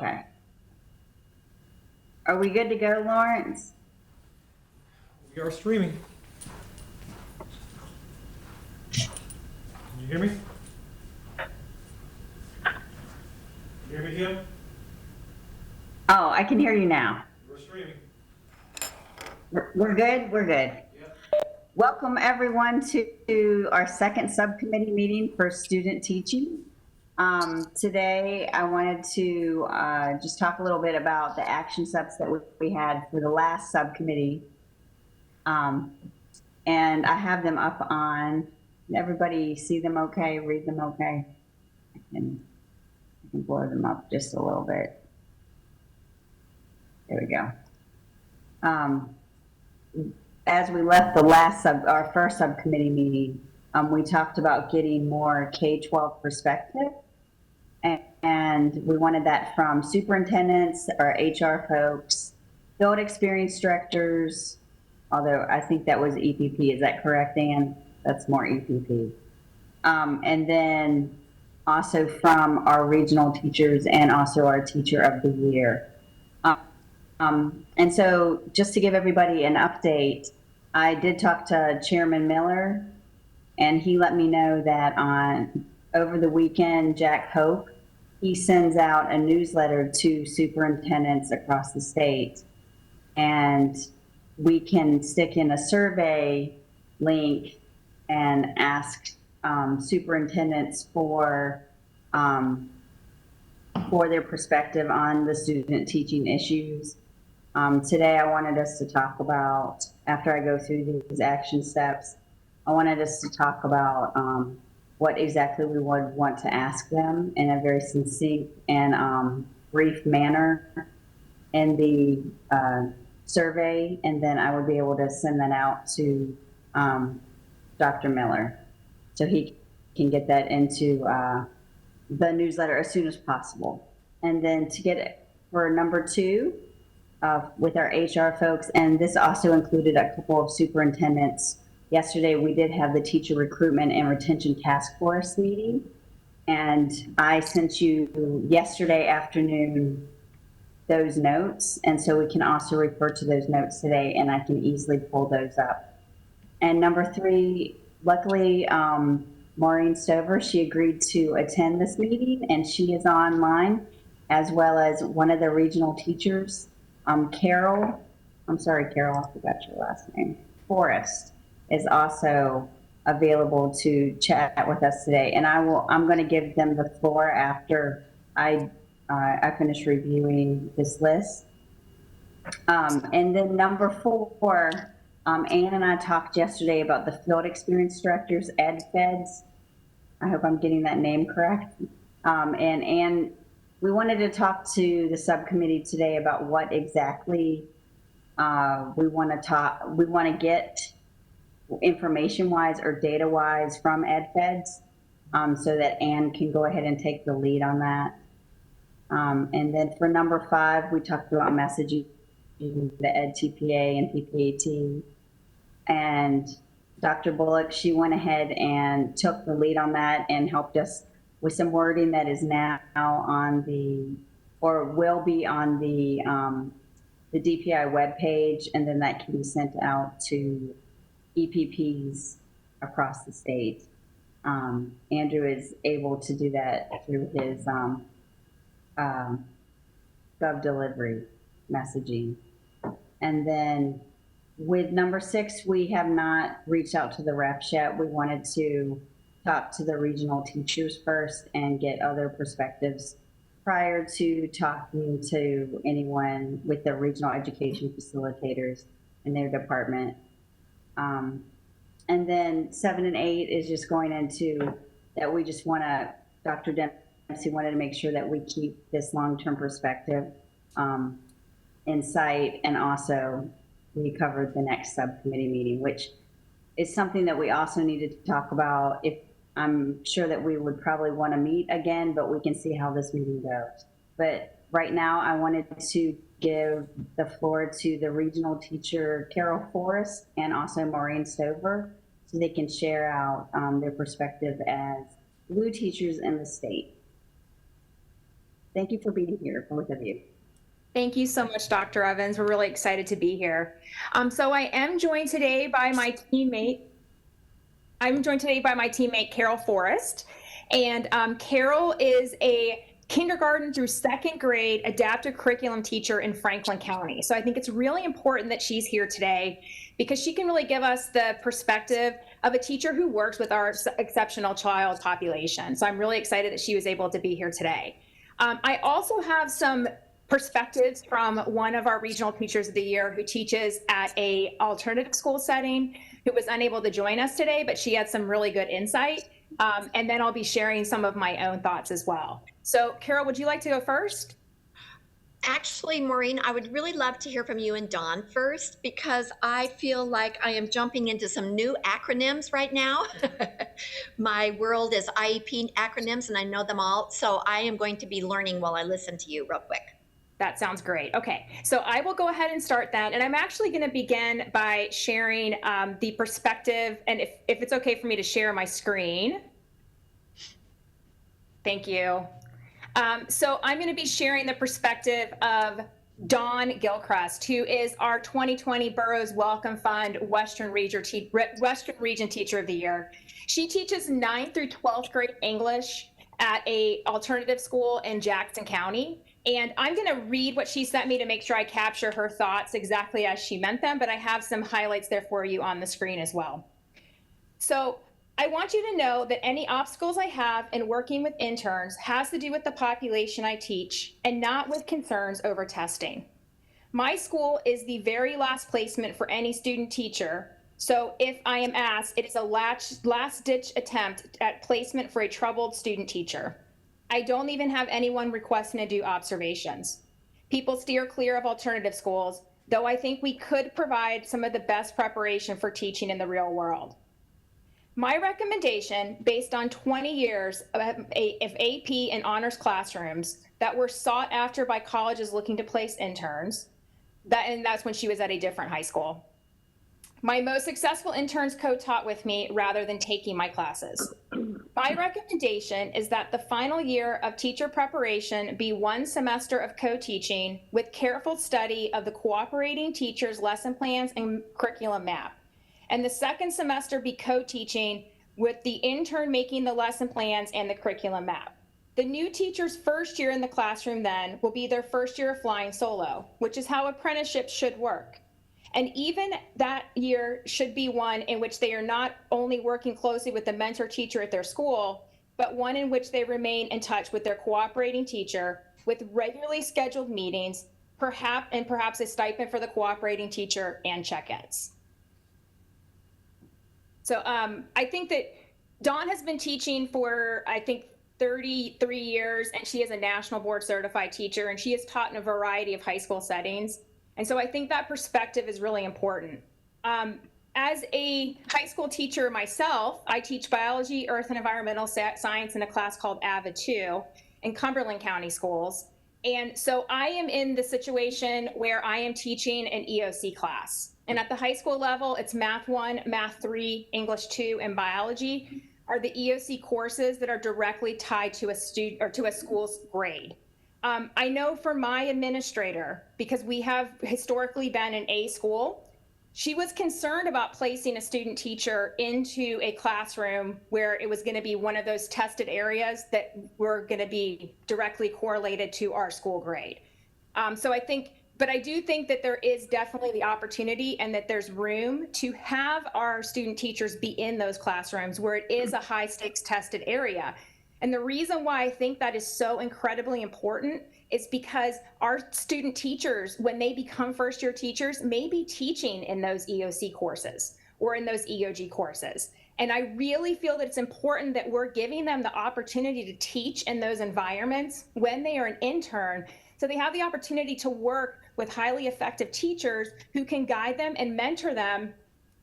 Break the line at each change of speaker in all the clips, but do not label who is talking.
Okay. Are we good to go, Lawrence?
We are streaming. Can you hear me? Can you hear me, Kim?
Oh, I can hear you now.
We're streaming.
We're good? We're good.
Yep.
Welcome everyone to our second subcommittee meeting for student teaching. Today I wanted to just talk a little bit about the action steps that we had for the last subcommittee. And I have them up on, everybody see them okay, read them okay? I can blow them up just a little bit. There we go. As we left the last our first subcommittee meeting, we talked about getting more K-12 perspective, and we wanted that from superintendents or HR folks, field experience directors, although I think that was EPP, is that correct, Ann? That's more EPP. And then also from our regional teachers and also our teacher of the year. And so just to give everybody an update, I did talk to Chairman Miller, and he let me know that over the weekend, Jack Hope, he sends out a newsletter to superintendents across the state, and we can stick in a survey link and ask superintendents for their perspective on the student teaching issues. Today I wanted us to talk about, after I go through these action steps, I wanted us to talk about what exactly we would want to ask them in a very succinct and brief manner in the survey, and then I would be able to send that out to Dr. Miller so he can get that into the newsletter as soon as possible. And then to get it for number 2, with our HR folks, and this also included a couple of superintendents. Yesterday, we did have the teacher recruitment and retention task force meeting, and I sent you yesterday afternoon those notes, and so we can also refer to those notes today, and I can easily pull those up. And number 3, luckily, Maureen Stover, she agreed to attend this meeting, and she is online, as well as one of the regional teachers. Carol, I'm sorry, Carol, I forgot your last name. Forrest is also available to chat with us today, and I'm going to give them the floor after I finish reviewing this list. And then number 4, Ann and I talked yesterday about the field experience directors, EdFeds. I hope I'm getting that name correct. And Ann, we wanted to talk to the subcommittee today about what exactly we want to get information-wise or data-wise from EdFeds, so that Ann can go ahead and take the lead on that. And then for number 5, we talked about messaging, the EdTPA and PPAT. And Dr. Bullock, she went ahead and took the lead on that and helped us with some wording that is now on or will be on the DPI webpage, and then that can be sent out to EPPs across the state. Andrew is able to do that through his gov delivery messaging. And then with number 6, we have not reached out to the reps yet. We wanted to talk to the regional teachers first and get other perspectives prior to talking to anyone with the regional education facilitators in their department. And then 7 and 8 is just going into that we just want to, Dr. Dempsey wanted to make sure that we keep this long-term perspective in sight, and also we covered the next subcommittee meeting, which is something that we also needed to talk about. If I'm sure that we would probably want to meet again, but we can see how this meeting goes. But right now, I wanted to give the floor to the regional teacher, Carol Forrest, and also Maureen Stover, so they can share out their perspective as blue teachers in the state. Thank you for being here, both of you.
Thank you so much, Dr. Evans. We're really excited to be here. So I am joined today by my teammate. Carol Forrest, and Carol is a kindergarten through second grade adaptive curriculum teacher in Franklin County. So I think it's really important that she's here today because she can really give us the perspective of a teacher who works with our exceptional child population. So I'm really excited that she was able to be here today. I also have some perspectives from one of our regional teachers of the year who teaches at a alternative school setting, who was unable to join us today, but she had some really good insight. And then I'll be sharing some of my own thoughts as well. So Carol, would you like to go first?
Actually, Maureen, I would really love to hear from you and Dawn first, because I feel like I am jumping into some new acronyms right now. My world is IEP acronyms and I know them all. So I am going to be learning while I listen to you real quick.
That sounds great. Okay, so I will go ahead and start that. And I'm actually going to begin by sharing the perspective, and if it's okay for me to share my screen. Thank you. So I'm going to be sharing the perspective of Dawn Gilchrist, who is our 2020 Burroughs Welcome Fund Western Region Teacher of the Year. She teaches 9th through 12th grade English at a alternative school in Jackson County. And I'm going to read what she sent me to make sure I capture her thoughts exactly as she meant them, but I have some highlights there for you on the screen as well. So I want you to know that any obstacles I have in working with interns has to do with the population I teach and not with concerns over testing. My school is the very last placement for any student teacher. So if I am asked, it is a last-ditch attempt at placement for a troubled student teacher. I don't even have anyone requesting to do observations. People steer clear of alternative schools, though I think we could provide some of the best preparation for teaching in the real world. My recommendation, based on 20 years of AP and honors classrooms that were sought after by colleges looking to place interns, and that's when she was at a different high school. My most successful interns co-taught with me rather than taking my classes. My recommendation is that the final year of teacher preparation be one semester of co-teaching with careful study of the cooperating teachers' lesson plans and curriculum map. And the second semester be co-teaching with the intern making the lesson plans and the curriculum map. The new teacher's first year in the classroom then will be their first year of flying solo, which is how apprenticeships should work. And even that year should be one in which they are not only working closely with the mentor teacher at their school, but one in which they remain in touch with their cooperating teacher with regularly scheduled meetings, perhaps a stipend for the cooperating teacher and check-ins. So I think that Dawn has been teaching for, I think, 33 years, and she is a national board certified teacher, and she has taught in a variety of high school settings. And so I think that perspective is really important. As a high school teacher myself, I teach biology, earth and environmental science in a class called AVID 2 in Cumberland County schools. And so I am in the situation where I am teaching an EOC class. And at the high school level, it's Math 1, Math 3, English 2, and Biology are the EOC courses that are directly tied to a student or to a school's grade. I know for my administrator, because we have historically been an A school, she was concerned about placing a student teacher into a classroom where it was going to be one of those tested areas that were going to be directly correlated to our school grade. But I do think that there is definitely the opportunity and that there's room to have our student teachers be in those classrooms where it is a high stakes tested area. And the reason why I think that is so incredibly important is because our student teachers, when they become first year teachers, may be teaching in those EOC courses or in those EOG courses. And I really feel that it's important that we're giving them the opportunity to teach in those environments when they are an intern, so they have the opportunity to work with highly effective teachers who can guide them and mentor them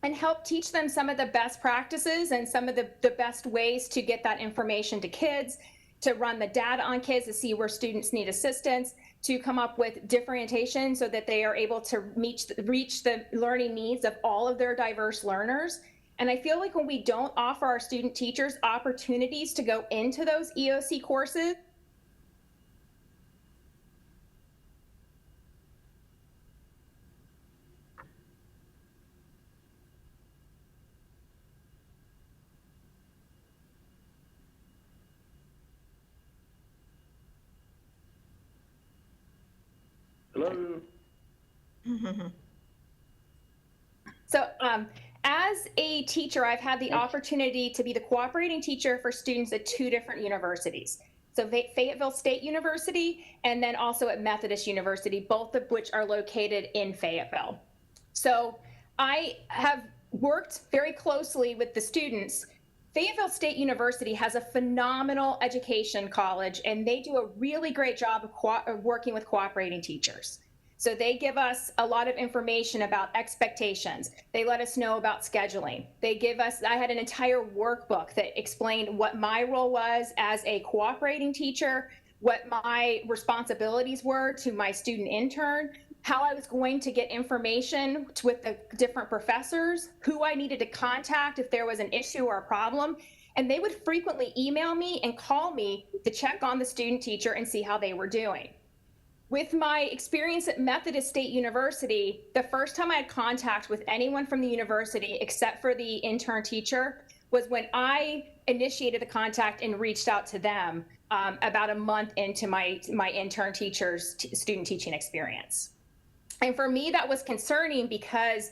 and help teach them some of the best practices and some of the best ways to get that information to kids, to run the data on kids to see where students need assistance, to come up with differentiation so that they are able to reach the learning needs of all of their diverse learners. And I feel like when we don't offer our student teachers opportunities to go into those EOC courses, So as a teacher, I've had the opportunity to be the cooperating teacher for students at 2 different universities. So Fayetteville State University and then also at Methodist University, both of which are located in Fayetteville. So I have worked very closely with the students. Fayetteville State University has a phenomenal education college, and they do a really great job of working with cooperating teachers. So they give us a lot of information about expectations. They let us know about scheduling. They give us, I had an entire workbook that explained what my role was as a cooperating teacher, what my responsibilities were to my student intern, how I was going to get information with the different professors, who I needed to contact if there was an issue or a problem. And they would frequently email me and call me to check on the student teacher and see how they were doing. With my experience at Methodist State University, the first time I had contact with anyone from the university except for the intern teacher was when I initiated the contact and reached out to them about a month into my intern teacher's student teaching experience. And for me, that was concerning because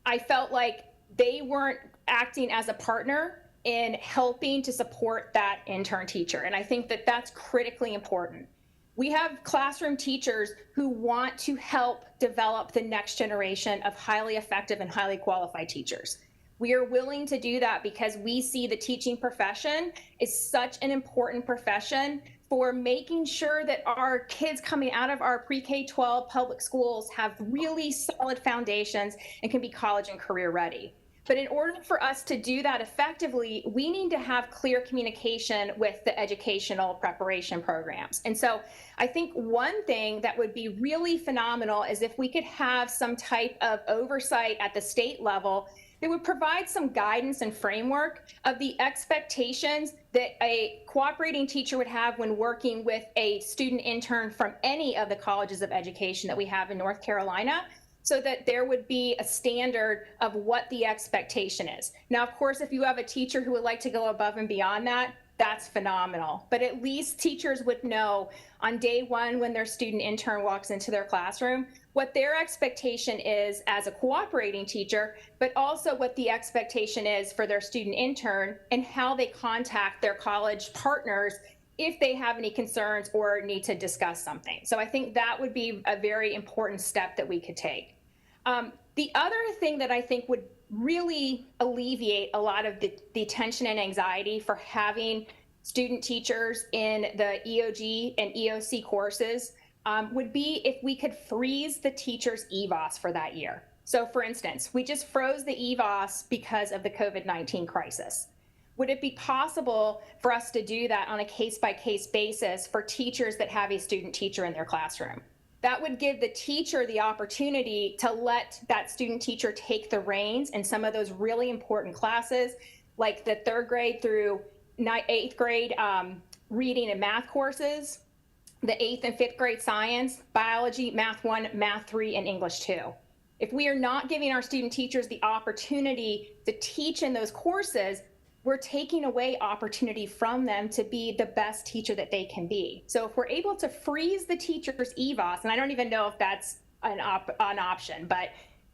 I felt like they weren't acting as a partner in helping to support that intern teacher. And I think that that's critically important. We have classroom teachers who want to help develop the next generation of highly effective and highly qualified teachers. We are willing to do that because we see the teaching profession is such an important profession for making sure that our kids coming out of our pre-K-12 public schools have really solid foundations and can be college and career ready. But in order for us to do that effectively, we need to have clear communication with the educational preparation programs. And so I think one thing that would be really phenomenal is if we could have some type of oversight at the state level that would provide some guidance and framework of the expectations that a cooperating teacher would have when working with a student intern from any of the colleges of education that we have in North Carolina, so that there would be a standard of what the expectation is. Now, of course, if you have a teacher who would like to go above and beyond that, that's phenomenal. But at least teachers would know on day one when their student intern walks into their classroom what their expectation is as a cooperating teacher, but also what the expectation is for their student intern and how they contact their college partners if they have any concerns or need to discuss something. So I think that would be a very important step that we could take. The other thing that I think would really alleviate a lot of the tension and anxiety for having student teachers in the EOG and EOC courses would be if we could freeze the teacher's EVOS for that year. So for instance, we just froze the EVOS because of the COVID-19 crisis. Would it be possible for us to do that on a case-by-case basis for teachers that have a student teacher in their classroom? That would give the teacher the opportunity to let that student teacher take the reins in some of those really important classes, like the 3rd grade through 8th grade reading and math courses, the 8th and 5th grade science, biology, math 1, math 3, and English 2. If we are not giving our student teachers the opportunity to teach in those courses, we're taking away opportunity from them to be the best teacher that they can be. So if we're able to freeze the teacher's EVOS, and I don't even know if that's an option, but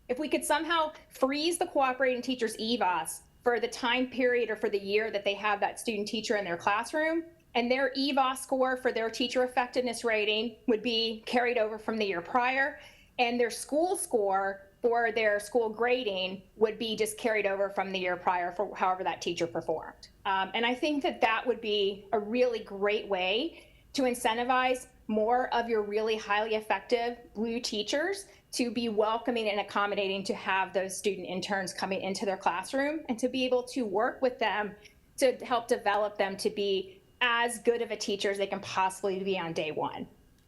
if we could somehow freeze the cooperating teacher's EVOS for the time period or for the year that they have that student teacher in their classroom, and their EVOS score for their teacher effectiveness rating would be carried over from the year prior, and their school score for their school grading would be just carried over from the year prior for however that teacher performed. And I think that that would be a really great way to incentivize more of your really highly effective blue teachers to be welcoming and accommodating to have those student interns coming into their classroom and to be able to work with them to help develop them to be as good of a teacher as they can possibly be on day one.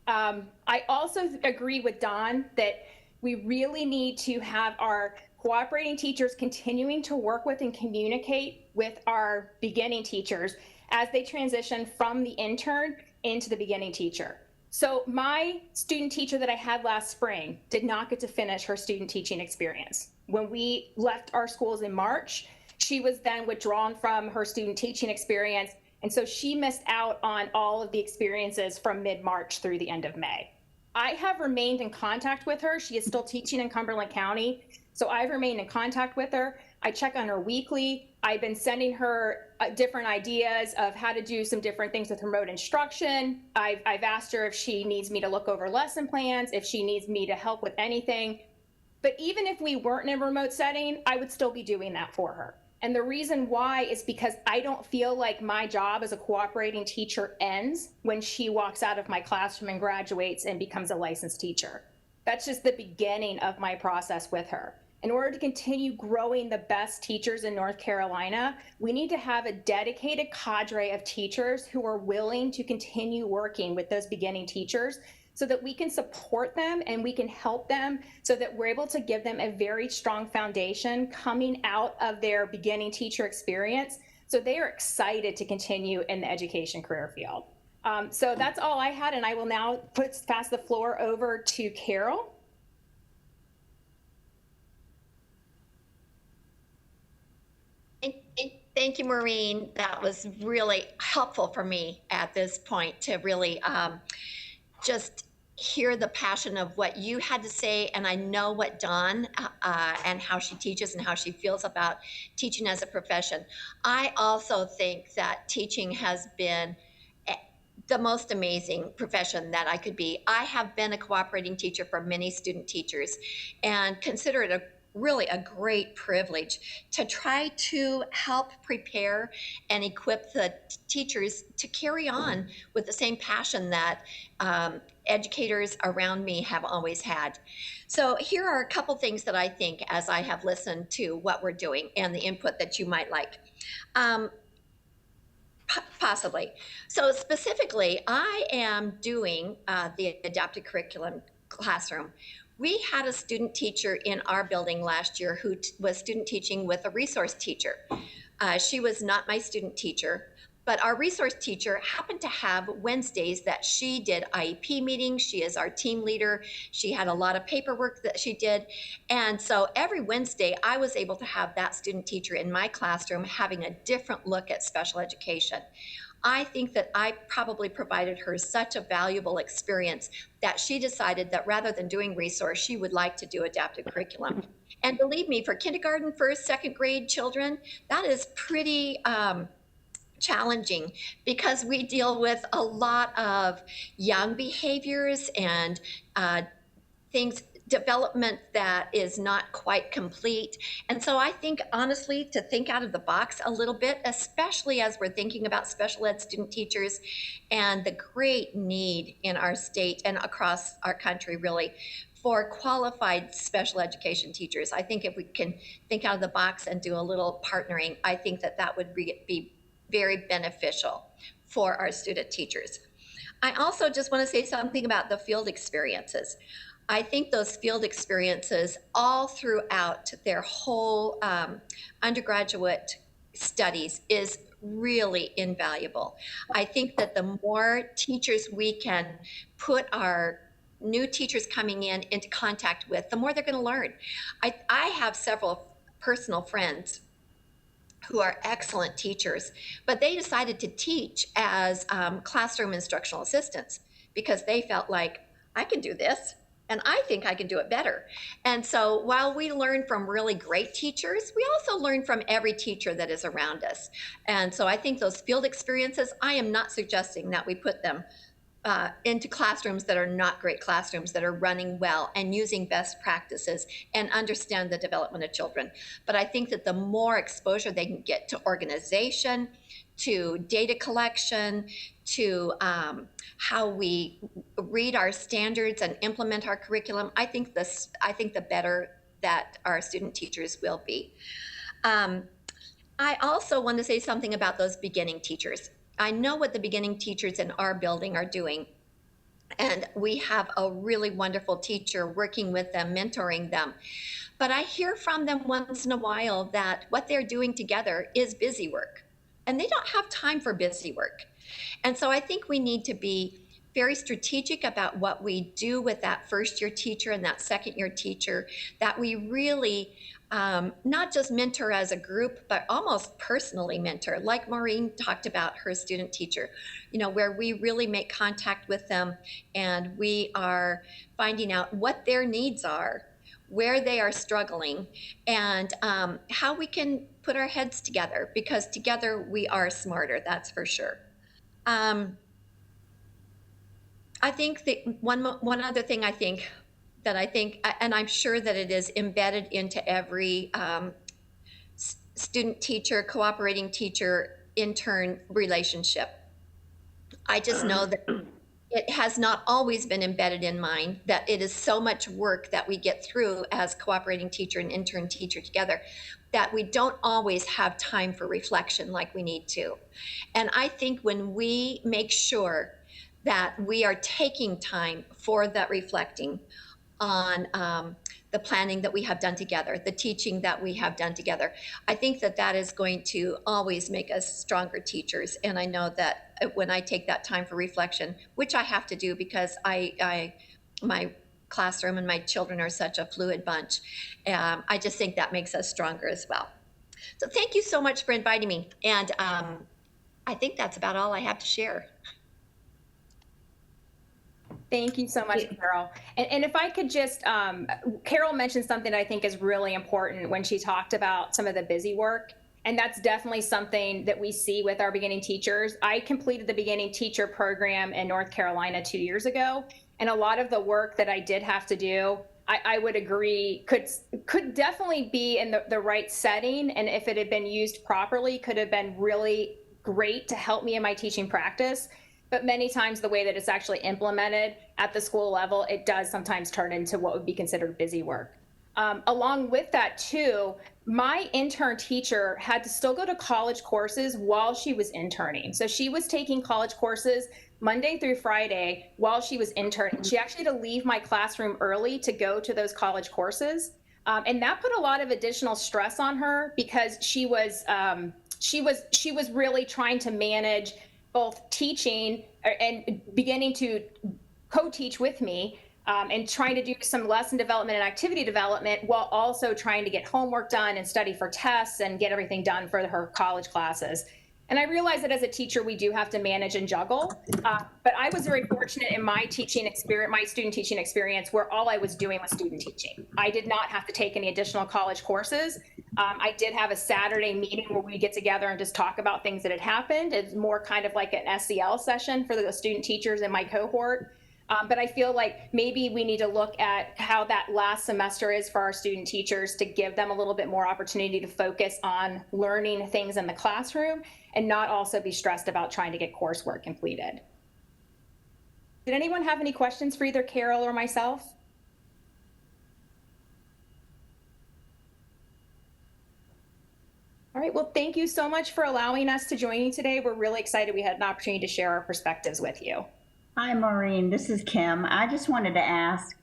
I also agree with Don that we really need to have our cooperating teachers continuing to work with and communicate with our beginning teachers as they transition from the intern into the beginning teacher. So my student teacher that I had last spring did not get to finish her student teaching experience. When we left our schools in March, she was then withdrawn from her student teaching experience. And so she missed out on all of the experiences from mid-March through the end of May. I have remained in contact with her. She is still teaching in Cumberland County. So I've remained in contact with her. I check on her weekly. I've been sending her different ideas of how to do some different things with remote instruction. I've asked her if she needs me to look over lesson plans, if she needs me to help with anything. But even if we weren't in a remote setting, I would still be doing that for her. And the reason why is because I don't feel like my job as a cooperating teacher ends when she walks out of my classroom and graduates and becomes a licensed teacher. That's just the beginning of my process with her. In order to continue growing the best teachers in North Carolina, we need to have a dedicated cadre of teachers who are willing to continue working with those beginning teachers so that we can support them and we can help them so that we're able to give them a very strong foundation coming out of their beginning teacher experience so they are excited to continue in the education career field. So that's all I had, and I will now pass the floor over to Carol.
Thank you, Maureen. That was really helpful for me at this point to really just hear the passion of what you had to say. And I know what Dawn and how she teaches and how she feels about teaching as a profession. I also think that teaching has been the most amazing profession that I could be. I have been a cooperating teacher for many student teachers and consider it really a great privilege to try to help prepare and equip the teachers to carry on with the same passion that educators around me have always had. So here are a couple things that I think as I have listened to what we're doing and the input that you might like. Possibly. So specifically, I am doing the adapted curriculum classroom. We had a student teacher in our building last year who was student teaching with a resource teacher. She was not my student teacher, but our resource teacher happened to have Wednesdays that she did IEP meetings. She is our team leader. She had a lot of paperwork that she did. And so every Wednesday, I was able to have that student teacher in my classroom having a different look at special education. I think that I probably provided her such a valuable experience that she decided that rather than doing resource, she would like to do adaptive curriculum. And believe me, for kindergarten, first, second grade children, that is pretty challenging because we deal with a lot of young behaviors and things, development that is not quite complete. And so I think, honestly, to think out of the box a little bit, especially as we're thinking about special ed student teachers and the great need in our state and across our country, really, for qualified special education teachers. I think if we can think out of the box and do a little partnering, I think that that would be very beneficial for our student teachers. I also just want to say something about the field experiences. I think those field experiences all throughout their whole undergraduate studies is really invaluable. I think that the more teachers we can put our new teachers coming in into contact with, the more they're going to learn. I have several personal friends who are excellent teachers, but they decided to teach as classroom instructional assistants because they felt like, I can do this. And I think I can do it better. And so while we learn from really great teachers, we also learn from every teacher that is around us. And so I think those field experiences, I am not suggesting that we put them into classrooms that are not great classrooms, that are running well and using best practices and understand the development of children. But I think that the more exposure they can get to organization, to data collection, to how we read our standards and implement our curriculum, I think the better that our student teachers will be. I also want to say something about those beginning teachers. I know what the beginning teachers in our building are doing, and we have a really wonderful teacher working with them, mentoring them. But I hear from them once in a while that what they're doing together is busy work, and they don't have time for busy work. And so I think we need to be very strategic about what we do with that first year teacher and that second year teacher, that we really not just mentor as a group, but almost personally mentor, like Maureen talked about her student teacher, where we really make contact with them and we are finding out what their needs are, where they are struggling, and how we can put our heads together, because together we are smarter, that's for sure. I think that one other thing and I'm sure that it is embedded into every student teacher, cooperating teacher, intern relationship. I just know that it has not always been embedded in mine, that it is so much work that we get through as cooperating teacher and intern teacher together, that we don't always have time for reflection like we need to. And I think when we make sure that we are taking time for that reflecting on the planning that we have done together, the teaching that we have done together, I think that that is going to always make us stronger teachers. And I know that when I take that time for reflection, which I have to do because my classroom and my children are such a fluid bunch, I just think that makes us stronger as well. So thank you so much for inviting me. And I think that's about all I have to share.
Thank you so much, Carol. And if I could just, Carol mentioned something that I think is really important when she talked about some of the busy work. And that's definitely something that we see with our beginning teachers. I completed the beginning teacher program in North Carolina 2 years ago. And a lot of the work that I did have to do, I would agree, could definitely be in the right setting. And if it had been used properly, could have been really great to help me in my teaching practice. But many times the way that it's actually implemented at the school level, it does sometimes turn into what would be considered busy work. Along with that too, my intern teacher had to still go to college courses while she was interning. So she was taking college courses Monday through Friday while she was interning. She actually had to leave my classroom early to go to those college courses. And that put a lot of additional stress on her because she was really trying to manage both teaching and beginning to co-teach with me and trying to do some lesson development and activity development while also trying to get homework done and study for tests and get everything done for her college classes. And I realize that as a teacher, we do have to manage and juggle. But I was very fortunate in my teaching experience, my student teaching experience, where all I was doing was student teaching. I did not have to take any additional college courses. I did have a Saturday meeting where we get together and just talk about things that had happened. It's more kind of like an SEL session for the student teachers in my cohort. But I feel like maybe we need to look at how that last semester is for our student teachers to give them a little bit more opportunity to focus on learning things in the classroom and not also be stressed about trying to get coursework completed. Did anyone have any questions for either Carol or myself? All right, well, thank you so much for allowing us to join you today. We're really excited we had an opportunity to share our perspectives with you.
Hi, Maureen. This is Kim. I just wanted to ask,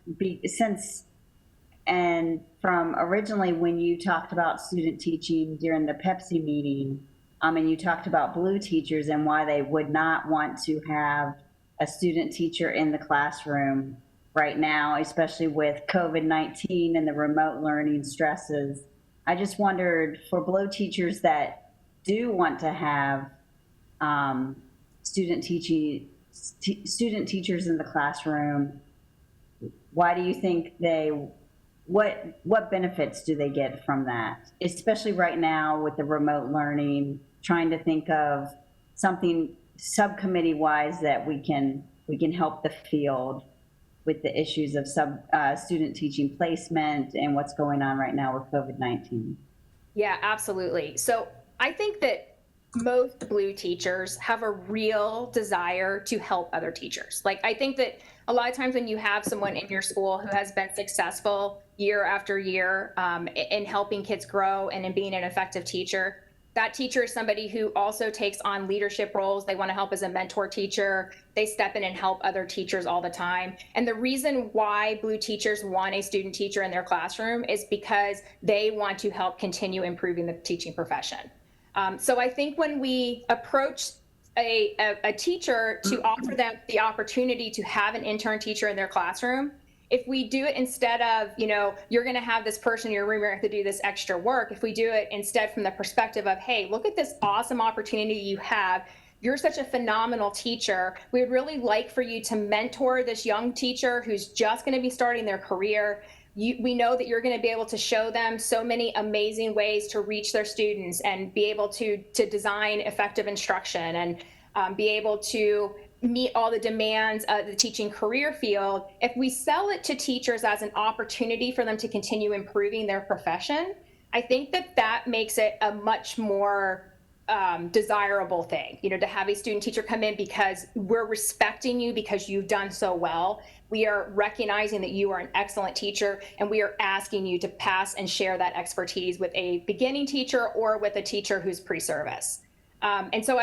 from originally when you talked about student teaching during the PEPSC meeting, and you talked about blue teachers and why they would not want to have a student teacher in the classroom right now, especially with COVID-19 and the remote learning stresses. I just wondered, for blue teachers that do want to have student teachers in the classroom, why do you think what benefits do they get from that? Especially right now with the remote learning, trying to think of something subcommittee wise that we can help the field with the issues of student teaching placement and what's going on right now with COVID-19.
Yeah, absolutely. So I think that most blue teachers have a real desire to help other teachers. Like, I think that a lot of times when you have someone in your school who has been successful year after year in helping kids grow and in being an effective teacher, that teacher is somebody who also takes on leadership roles. They want to help as a mentor teacher. They step in and help other teachers all the time. And the reason why blue teachers want a student teacher in their classroom is because they want to help continue improving the teaching profession. So I think when we approach a teacher to offer them the opportunity to have an intern teacher in their classroom, if we do it instead of, you're going to have this person in your room, you're going to have to do this extra work. If we do it instead from the perspective of, hey, look at this awesome opportunity you have. You're such a phenomenal teacher. We would really like for you to mentor this young teacher who's just going to be starting their career. We know that you're going to be able to show them so many amazing ways to reach their students and be able to design effective instruction and be able to meet all the demands of the teaching career field. If we sell it to teachers as an opportunity for them to continue improving their profession, I think that makes it a much more desirable thing, to have a student teacher come in because we're respecting you because you've done so well. We are recognizing that you are an excellent teacher, and we are asking you to pass and share that expertise with a beginning teacher or with a teacher who's pre-service. And so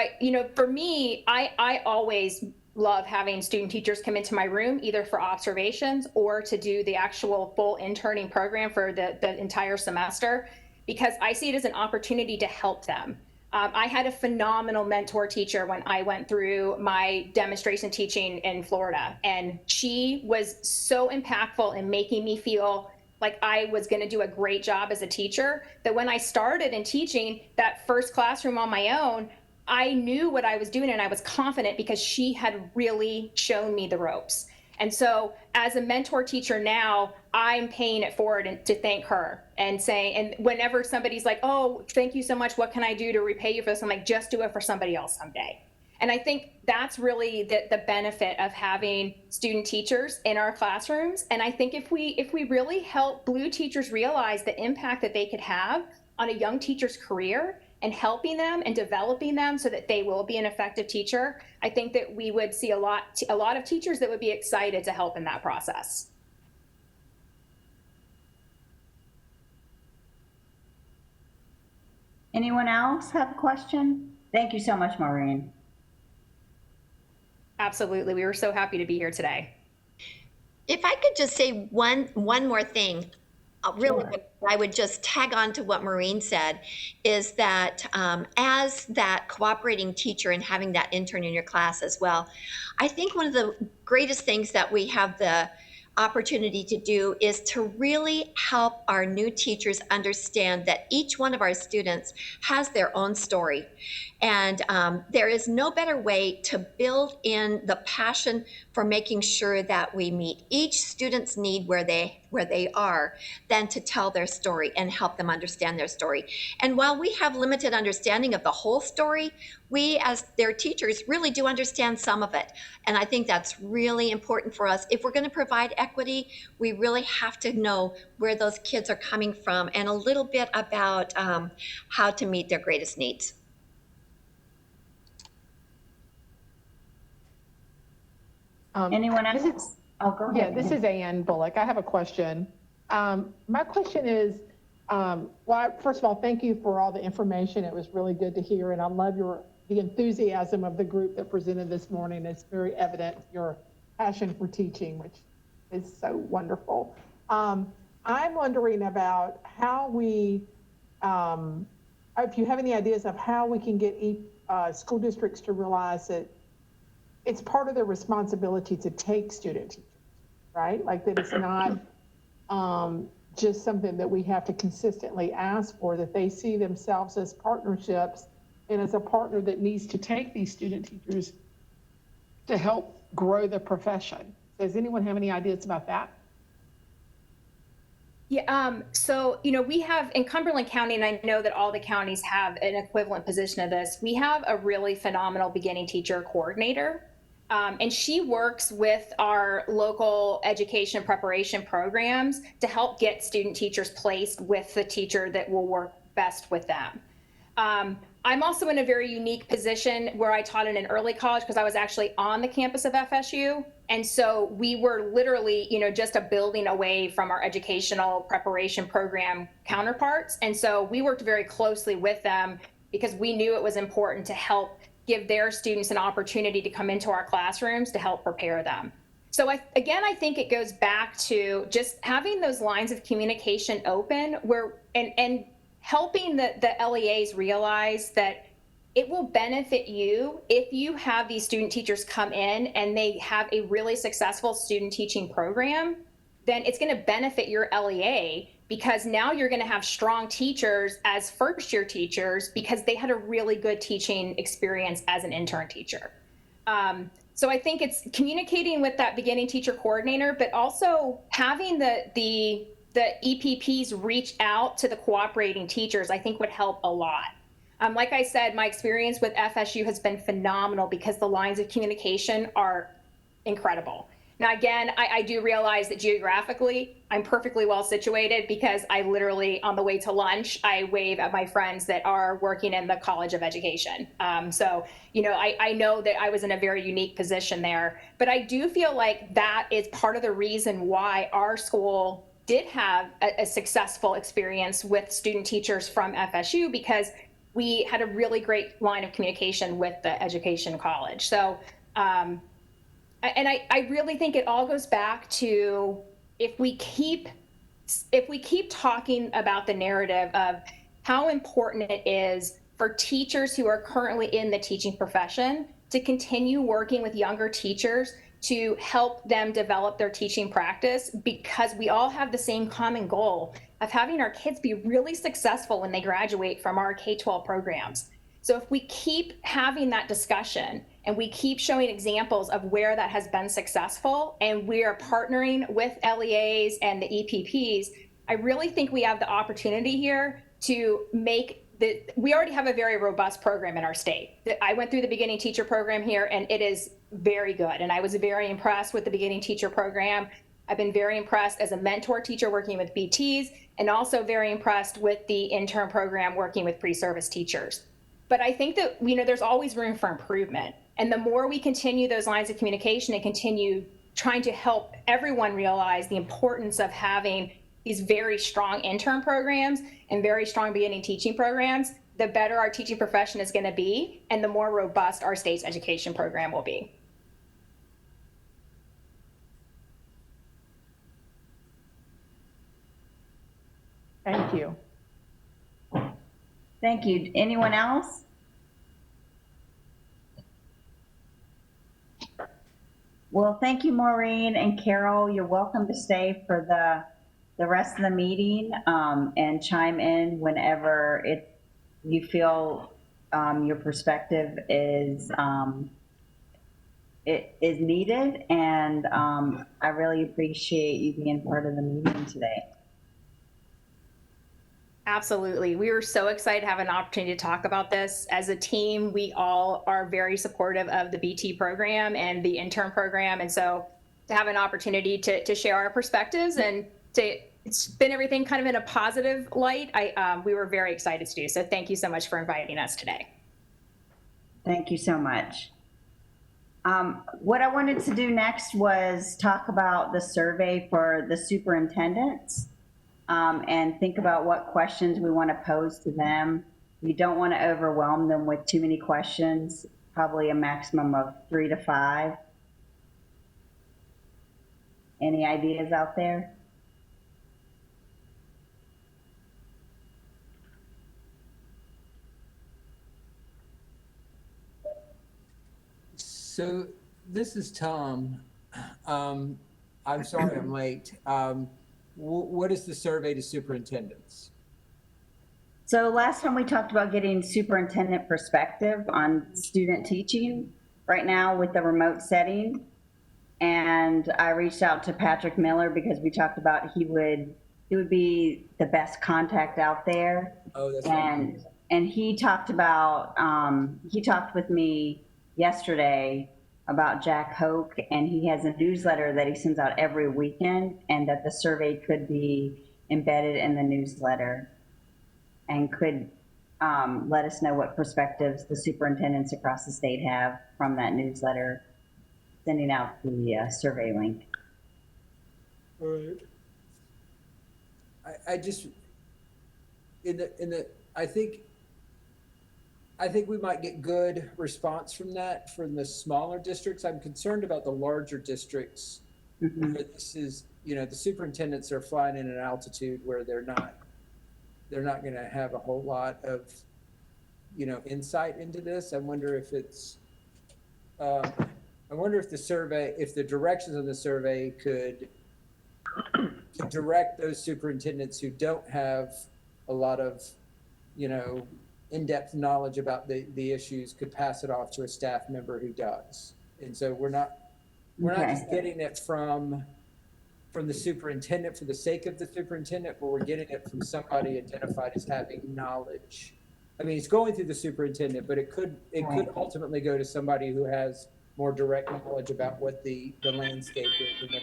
for me, I always love having student teachers come into my room, either for observations or to do the actual full interning program for the entire semester, because I see it as an opportunity to help them. I had a phenomenal mentor teacher when I went through my demonstration teaching in Florida, and she was so impactful in making me feel like I was going to do a great job as a teacher, that when I started in teaching that first classroom on my own, I knew what I was doing and I was confident because she had really shown me the ropes. And so as a mentor teacher now, I'm paying it forward to thank her and saying, and whenever somebody's like, oh, thank you so much, what can I do to repay you for this? I'm like, just do it for somebody else someday. And I think that's really the benefit of having student teachers in our classrooms. And I think if we really help Blue teachers realize the impact that they could have on a young teacher's career and helping them and developing them so that they will be an effective teacher, I think that we would see a lot of teachers that would be excited to help in that process.
Anyone else have a question? Thank you so much, Maureen.
Absolutely. We were so happy to be here today.
If I could just say one more thing, really,
Sure.
I would just tag on to what Maureen said, is that as that cooperating teacher and having that intern in your class as well, I think one of the greatest things that we have the opportunity to do is to really help our new teachers understand that each one of our students has their own story. And there is no better way to build in the passion for making sure that we meet each student's need where they are than to tell their story and help them understand their story. And while we have limited understanding of the whole story, we as their teachers really do understand some of it. And I think that's really important for us. If we're going to provide equity, we really have to know where those kids are coming from and a little bit about how to meet their greatest needs.
Anyone else? Oh, go ahead.
Yeah, this is Ann Bullock. I have a question. My question is, well, first of all, thank you for all the information. It was really good to hear, and I love the enthusiasm of the group that presented this morning. It's very evident, your passion for teaching, which is so wonderful. I'm wondering about how we, if you have any ideas of how we can get school districts to realize that it's part of their responsibility to take student teachers, right? Like that it's not just something that we have to consistently ask for, that they see themselves as partnerships and as a partner that needs to take these student teachers to help grow the profession. Does anyone have any ideas about that?
Yeah, so, we have in Cumberland County, and I know that all the counties have an equivalent position of this, we have a really phenomenal beginning teacher coordinator. And she works with our local education preparation programs to help get student teachers placed with the teacher that will work best with them. I'm also in a very unique position where I taught in an early college because I was actually on the campus of FSU. And so we were literally, just a building away from our educational preparation program counterparts. And so we worked very closely with them because we knew it was important to help give their students an opportunity to come into our classrooms to help prepare them. So I think it goes back to just having those lines of communication open and helping the LEAs realize that it will benefit you if you have these student teachers come in and they have a really successful student teaching program. Then it's going to benefit your LEA, because now you're going to have strong teachers as first year teachers because they had a really good teaching experience as an intern teacher. So I think it's communicating with that beginning teacher coordinator, but also having the EPPs reach out to the cooperating teachers, I think would help a lot. Like I said, my experience with FSU has been phenomenal because the lines of communication are incredible. Now, again, I do realize that geographically, I'm perfectly well situated because I literally, on the way to lunch, I wave at my friends that are working in the College of Education. So, I know that I was in a very unique position there, but I do feel like that is part of the reason why our school did have a successful experience with student teachers from FSU, because we had a really great line of communication with the education college. So, and I really think it all goes back to if we keep talking about the narrative of how important it is for teachers who are currently in the teaching profession to continue working with younger teachers to help them develop their teaching practice, because we all have the same common goal of having our kids be really successful when they graduate from our K-12 programs. So if we keep having that discussion and we keep showing examples of where that has been successful, and we are partnering with LEAs and the EPPs, I really think we have the opportunity here to make we already have a very robust program in our state. I went through the beginning teacher program here, and it is very good. And I was very impressed with the beginning teacher program. I've been very impressed as a mentor teacher working with BTs, and also very impressed with the intern program working with pre-service teachers. But I think that, there's always room for improvement. And the more we continue those lines of communication and continue trying to help everyone realize the importance of having these very strong intern programs and very strong beginning teaching programs, the better our teaching profession is going to be, and the more robust our state's education program will be.
Thank you.
Thank you. Anyone else? Well, thank you, Maureen and Carol. You're welcome to stay for the rest of the meeting and chime in whenever you feel your perspective is needed. And I really appreciate you being part of the meeting today.
Absolutely. We were so excited to have an opportunity to talk about this. As a team, we all are very supportive of the BT program and the intern program. And so to have an opportunity to share our perspectives and to spin everything kind of in a positive light, we were very excited to do. So thank you so much for inviting us today.
Thank you so much. What I wanted to do next was talk about the survey for the superintendents. And think about what questions we want to pose to them. We don't want to overwhelm them with too many questions, probably a maximum of 3 to 5. Any ideas out there?
So this is Tom. I'm sorry I'm late. What is the survey to superintendents?
So last time we talked about getting superintendent perspective on student teaching right now with the remote setting. And I reached out to Patrick Miller because we talked about he would be the best contact out there.
Oh, that's
right. And he talked about, he talked with me yesterday about Jack Hoke, and he has a newsletter that he sends out every weekend, and that the survey could be embedded in the newsletter and could let us know what perspectives the superintendents across the state have from that newsletter, sending out the survey link.
All right. I just, I think we might get good response from that from the smaller districts. I'm concerned about the larger districts.
Mm-hmm.
Where this is, the superintendents are flying in an altitude where they're not going to have a whole lot of insight into this. I wonder if it's, I wonder if the directions of the survey could direct those superintendents who don't have a lot of, in-depth knowledge about the issues, could pass it off to a staff member who does. And so we're not just getting it from the superintendent for the sake of the superintendent, but we're getting it from somebody identified as having knowledge. I mean, it's going through the superintendent, but it could ultimately go to somebody who has more direct knowledge about what the landscape is. And what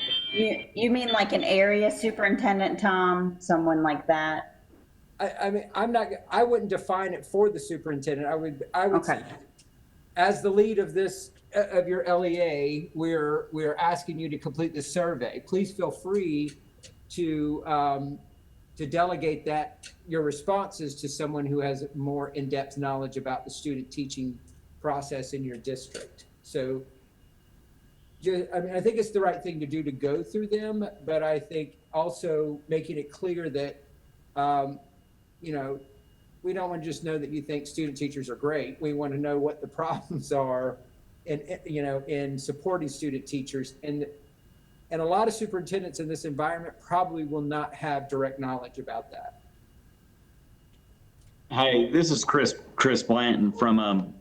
You mean like an area superintendent, Tom? Someone like that?
I mean, I wouldn't define it for the superintendent. I would
Okay.
say, as the lead of your LEA, we're asking you to complete this survey. Please feel free to delegate your responses to someone who has more in-depth knowledge about the student teaching process in your district. So, I think it's the right thing to do to go through them, but I think also making it clear that, we don't want to just know that you think student teachers are great. We want to know what the problems are in supporting student teachers. And a lot of superintendents in this environment probably will not have direct knowledge about that.
Hey, this is Chris Blanton from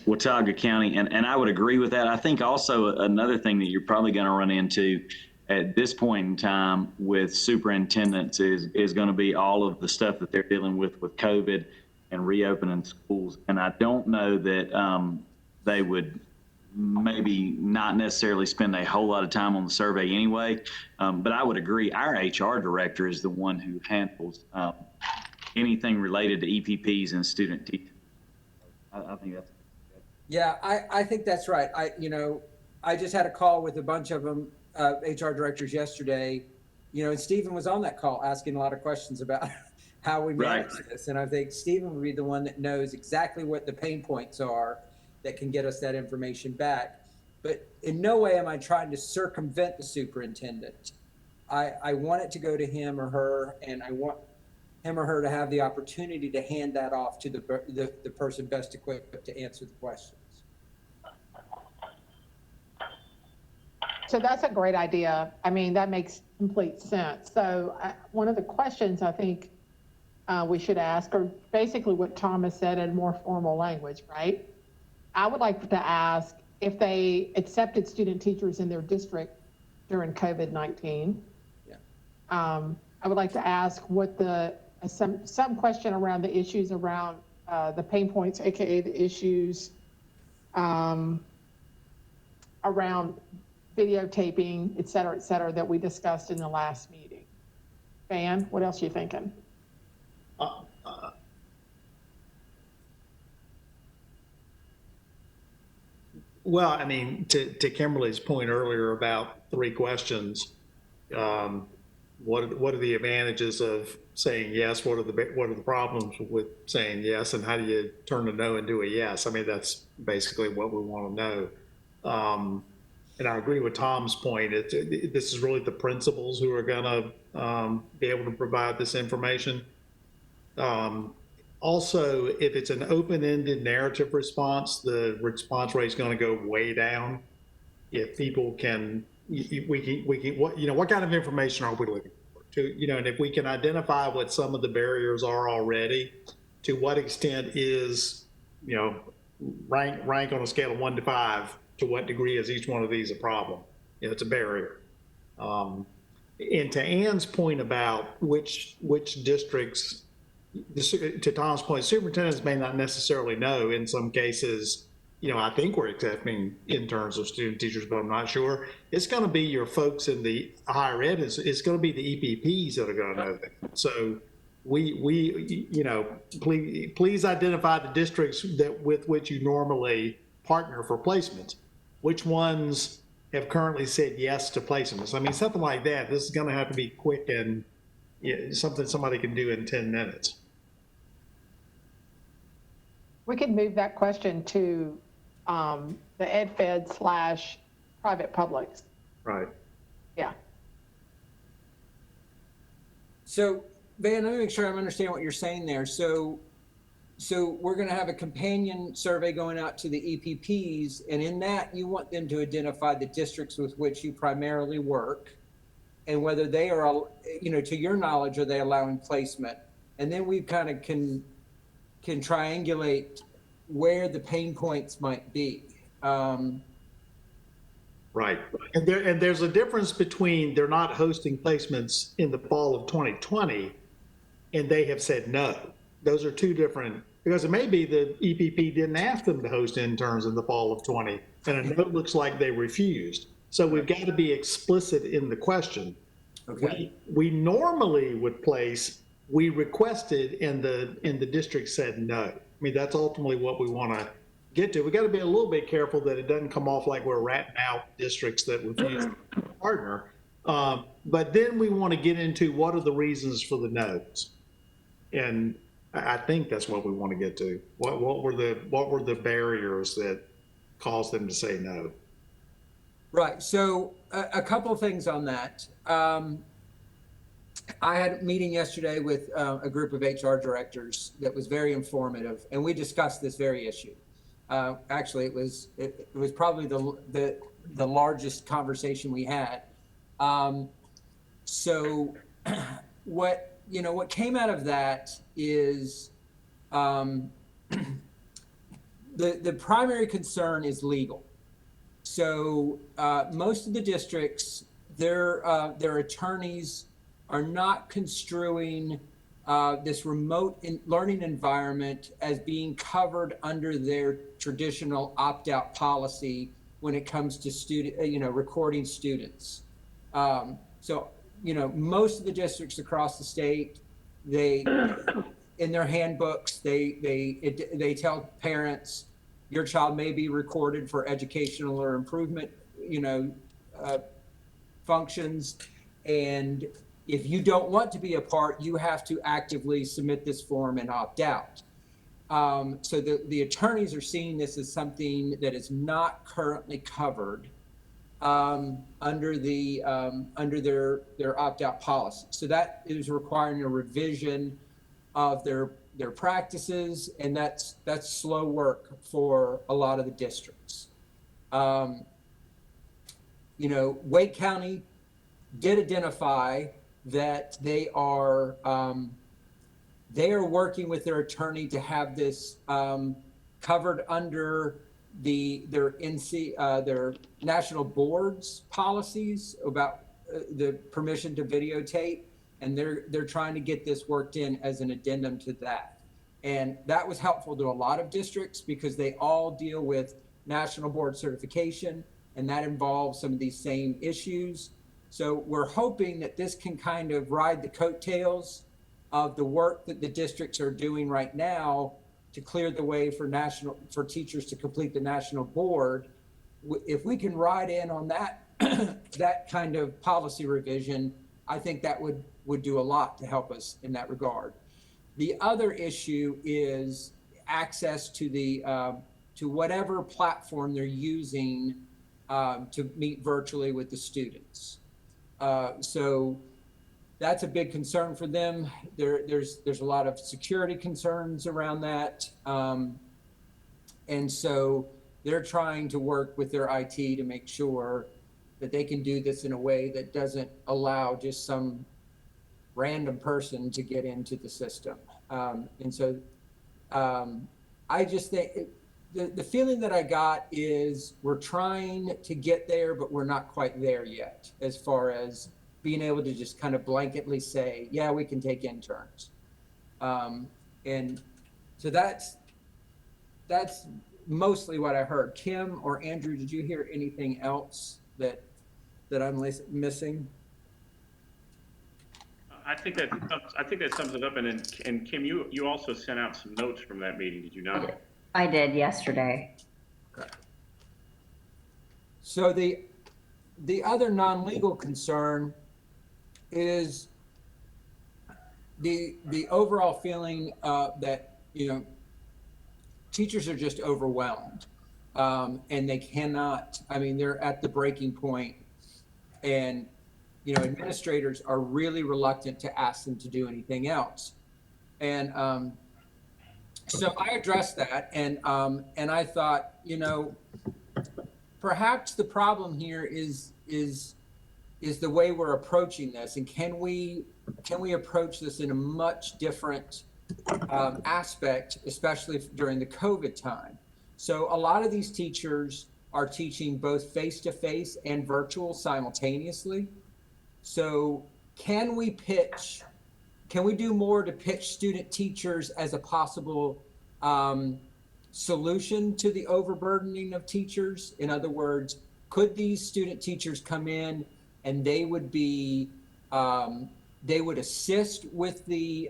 Watauga County, and I would agree with that. I think also another thing that you're probably going to run into at this point in time with superintendents is going to be all of the stuff that they're dealing with COVID and reopening schools. And I don't know that they would maybe not necessarily spend a whole lot of time on the survey anyway. But I would agree, our HR director is the one who handles anything related to EPPs and student teaching. I think that's.
Yeah, I think that's right. I just had a call with a bunch of them, HR directors yesterday, and Stephen was on that call asking a lot of questions about how we manage this. And I think Stephen would be the one that knows exactly what the pain points are that can get us that information back. But in no way am I trying to circumvent the superintendent. I want it to go to him or her, and I want him or her to have the opportunity to hand that off to the person best equipped to answer the questions.
So that's a great idea. I mean, that makes complete sense. So one of the questions I think we should ask are basically what Thomas said in more formal language, right? I would like to ask if they accepted student teachers in their district during COVID-19.
Yeah.
I would like to ask what some question around the issues around the pain points, AKA the issues around videotaping, et cetera, that we discussed in the last meeting. Van, what else are you thinking?
Well, I mean, to Kimberly's point earlier about 3 questions, what are the advantages of saying yes? What are the problems with saying yes? And how do you turn a no into a yes? I mean, that's basically what we want to know. And I agree with Tom's point. This is really the principals who are going to be able to provide this information. Also, if it's an open-ended narrative response, the response rate is going to go way down. If people can, what kind of information are we looking for? And if we can identify what some of the barriers are already, to what extent is, rank on a scale of 1 to 5, to what degree is each one of these a problem? It's a barrier. And to Ann's point about which districts, to Tom's point, superintendents may not necessarily know. In some cases, I think we're accepting interns or student teachers, but I'm not sure. It's going to be your folks in the higher ed. It's going to be the EPPs that are going to know that. So please identify the districts with which you normally partner for placements. Which ones have currently said yes to placements? I mean, something like that. This is going to have to be quick and something somebody can do in 10 minutes.
We could move that question to the ed-fed/private publics.
Right.
Yeah.
So, Van, let me make sure I'm understanding what you're saying there. So so we're going to have a companion survey going out to the EPPs, and in that you want them to identify the districts with which you primarily work and whether they are, you know, to your knowledge, are they allowing placement? And then we kind of can triangulate where the pain points might be.
Right. And there's a difference between they're not hosting placements in the fall of 2020 and they have said no. Those are two different, because it may be the EPP didn't ask them to host interns in the fall of 20 and a note looks like they refused. So we've got to be explicit in the question.
Okay.
We normally would place, we requested and the district said no. I mean, that's ultimately what we want to get to. We got to be a little bit careful that it doesn't come off like we're ratting out districts that refuse to partner. But then we want to get into what are the reasons for the no's. And I think that's what we want to get to. What were the barriers that caused them to say no?
Right. So a couple of things on that. I had a meeting yesterday with a group of HR directors that was very informative, and we discussed this very issue. Actually, it was probably the largest conversation we had. So what came out of that is the primary concern is legal. So most of the districts, their attorneys are not construing this remote learning environment as being covered under their traditional opt-out policy when it comes to recording students. So most of the districts across the state, they in their handbooks they tell parents, your child may be recorded for educational or improvement functions, and if you don't want to be a part, you have to actively submit this form and opt out. So the attorneys are seeing this as something that is not currently covered under their opt-out policy. So that is requiring a revision of their practices, and that's slow work for a lot of the districts. Wake County did identify that they are working with their attorney to have this covered under their national board's policies about the permission to videotape, and they're trying to get this worked in as an addendum to that. And that was helpful to a lot of districts because they all deal with national board certification, and that involves some of these same issues. So we're hoping that this can kind of ride the coattails of the work that the districts are doing right now to clear the way for teachers to complete the national board. If we can ride in on that that kind of policy revision, I think that would do a lot to help us in that regard. The other issue is access to to whatever platform they're using to meet virtually with the students. So that's a big concern for them. There's a lot of security concerns around that. And so they're trying to work with their IT to make sure that they can do this in a way that doesn't allow just some random person to get into the system. And so I just think the feeling that I got is we're trying to get there, but we're not quite there yet as far as being able to just kind of blanketly say, yeah, we can take interns. And so that's mostly what I heard. Kim or Andrew, did you hear anything else that I'm missing?
I think that sums it up. And Kim, you also sent out some notes from that meeting, did you not?
I did yesterday.
Okay. So the other non-legal concern is the overall feeling that teachers are just overwhelmed, and they cannot. I mean, they're at the breaking point, and administrators are really reluctant to ask them to do anything else. And So I addressed that, and I thought, perhaps the problem here is the way we're approaching this, and can we approach this in a much different aspect, especially during the COVID time. So a lot of these teachers are teaching both face-to-face and virtual simultaneously. So can we do more to pitch student teachers as a possible solution to the overburdening of teachers? In other words, could these student teachers come in and they would assist with the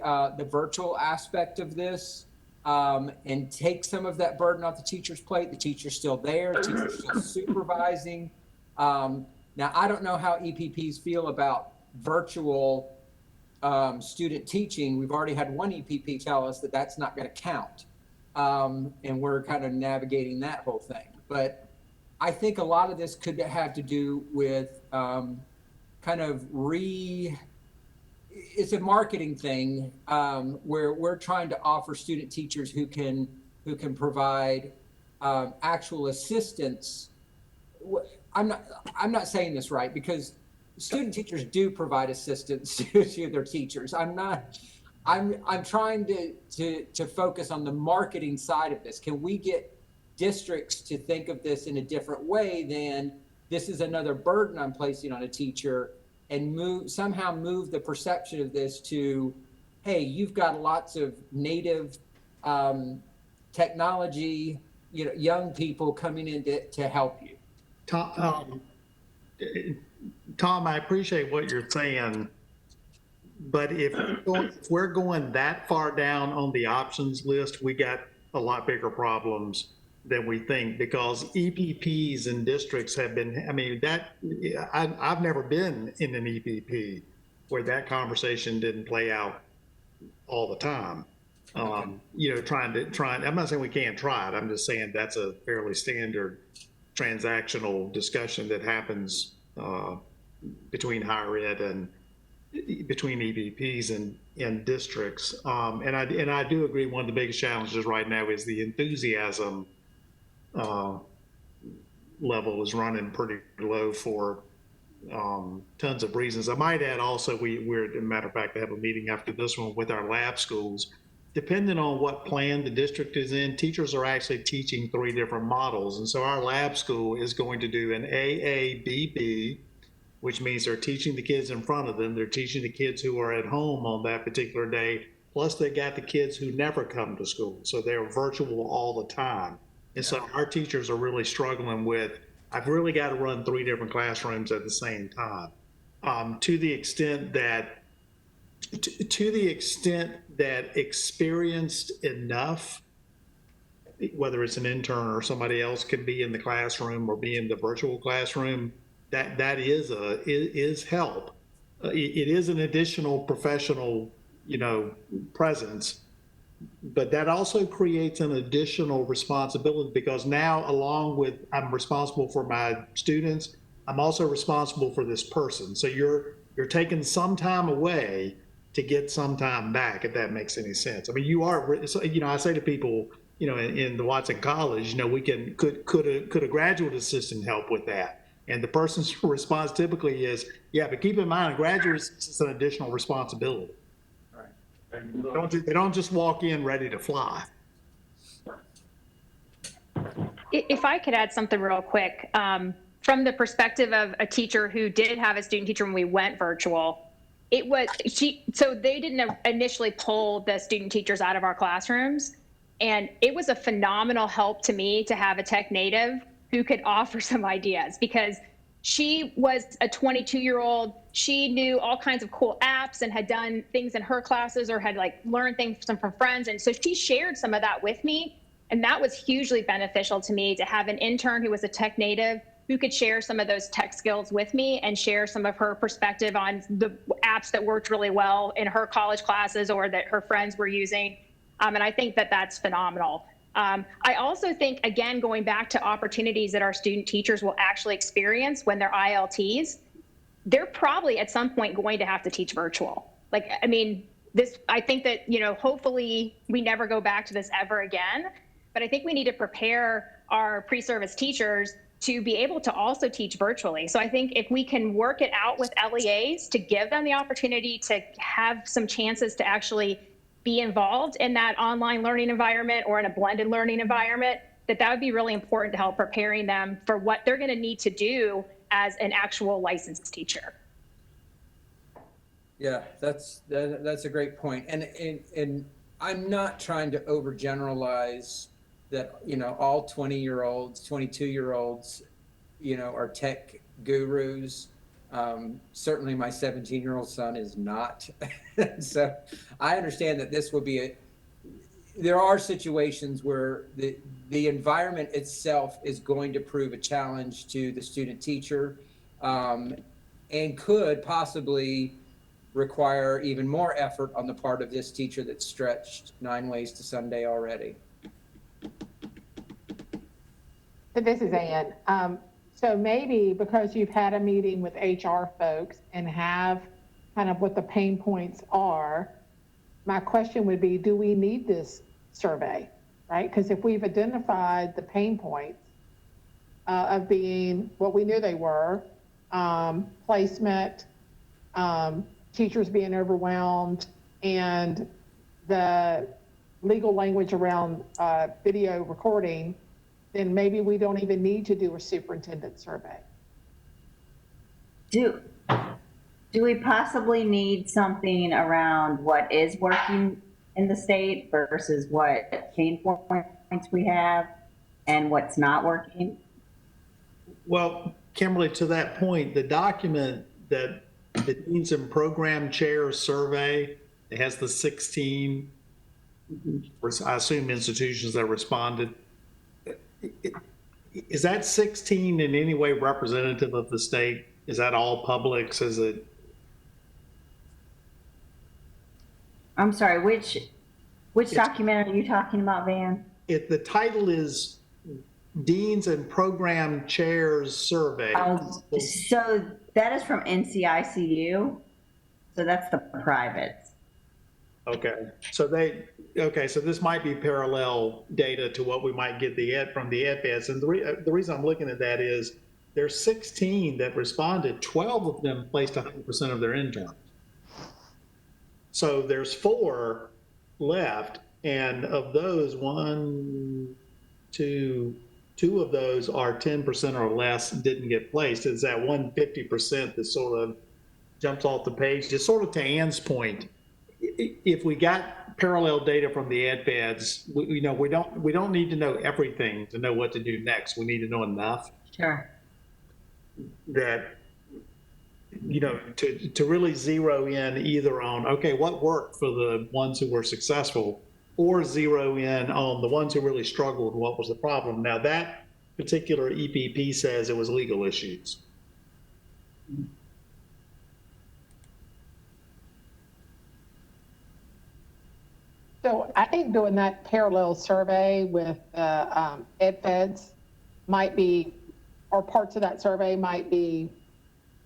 virtual aspect of this and take some of that burden off the teacher's plate? The teacher's still there, the teacher's still supervising. Now, I don't know how EPPs feel about virtual student teaching. We've already had one EPP tell us that that's not going to count. And we're kind of navigating that whole thing. But I think a lot of this could have to do with it's a marketing thing where we're trying to offer student teachers who can provide actual assistance. I'm not saying this right, because student teachers do provide assistance to their teachers. I'm trying to focus on the marketing side of this. Can we get districts to think of this in a different way than this is another burden I'm placing on a teacher, and somehow move the perception of this to, hey, you've got lots of native technology, young people coming in to help you.
Tom, I appreciate what you're saying, but if we're going that far down on the options list, we got a lot bigger problems than we think, because EPPs and districts have been, I've never been in an EPP where that conversation didn't play out all the time. Okay. I'm not saying we can't try it. I'm just saying that's a fairly standard transactional discussion that happens between higher ed and between EPPs and districts. And I do agree one of the biggest challenges right now is the enthusiasm level is running pretty low for tons of reasons. I might add also, we're, as a matter of fact, I have a meeting after this one with our lab schools. Depending on what plan the district is in, teachers are actually teaching 3 different models. And so our lab school is going to do an AABB, which means they're teaching the kids in front of them. They're teaching the kids who are at home on that particular day. Plus they got the kids who never come to school. So they're virtual all the time. And so our teachers are really struggling with, I've really got to run 3 different classrooms at the same time. To the extent that experienced enough, whether it's an intern or somebody else, can be in the classroom or be in the virtual classroom, that is help. It is an additional professional, presence. But that also creates an additional responsibility, because now, along with I'm responsible for my students, I'm also responsible for this person. So you're taking some time away to get some time back, if that makes any sense. I mean, I say to people, in the Watson College, could a graduate assistant help with that? And the person's response typically is, yeah, but keep in mind, a graduate assistant's an additional responsibility. They don't just walk in ready to fly.
If I could add something real quick, from the perspective of a teacher who did have a student teacher when we went virtual, so they didn't initially pull the student teachers out of our classrooms. And it was a phenomenal help to me to have a tech native who could offer some ideas, because she was a 22-year-old. She knew all kinds of cool apps and had done things in her classes or had learned things from friends. And so she shared some of that with me. And that was hugely beneficial to me, to have an intern who was a tech native who could share some of those tech skills with me and share some of her perspective on the apps that worked really well in her college classes or that her friends were using. And I think that that's phenomenal. I also think, again, going back to opportunities that our student teachers will actually experience when they're ILTs, they're probably at some point going to have to teach virtual. I think that, hopefully we never go back to this ever again, but I think we need to prepare our pre-service teachers to be able to also teach virtually. So I think if we can work it out with LEAs to give them the opportunity to have some chances to actually be involved in that online learning environment or in a blended learning environment, that would be really important to help preparing them for what they're going to need to do as an actual licensed teacher.
Yeah, that's a great point. And I'm not trying to overgeneralize that, all 20-year-olds, 22-year-olds, are tech gurus. Certainly my 17-year-old son is not. So I understand that this will be there are situations where the environment itself is going to prove a challenge to the student teacher, and could possibly require even more effort on the part of this teacher that's stretched 9 ways to Sunday already.
So this is Ann. So maybe because you've had a meeting with HR folks and have kind of what the pain points are, my question would be, do we need this survey, right? Because if we've identified the pain points of being what we knew they were, placement, teachers being overwhelmed, and the legal language around video recording, then maybe we don't even need to do a superintendent survey.
Do we possibly need something around what is working in the state versus what pain points we have and what's not working?
Well, Kimberly, to that point, the document that the Deans and Program Chairs survey, it has the 16, I assume, institutions that responded. Is that 16 in any way representative of the state? Is that all publics? Is it?
I'm sorry, which document are you talking about, Van?
The title is Deans and Program Chairs Survey.
So that is from NCICU. So that's the private.
Okay, so this might be parallel data to what we might get from the EdFeds. And the reason I'm looking at that is there's 16 that responded, 12 of them placed 100% of their interns. So there's 4 left, and of those, 2 of those are 10% or less didn't get placed. It's that 150% that sort of jumps off the page. Just sort of to Ann's point, if we got parallel data from the EdFeds, we don't need to know everything to know what to do next. We need to know enough.
Sure.
That, to really zero in either on, okay, what worked for the ones who were successful, or zero in on the ones who really struggled, what was the problem. Now that particular EPP says it was legal issues.
So I think doing that parallel survey with EdFeds might be, or parts of that survey might be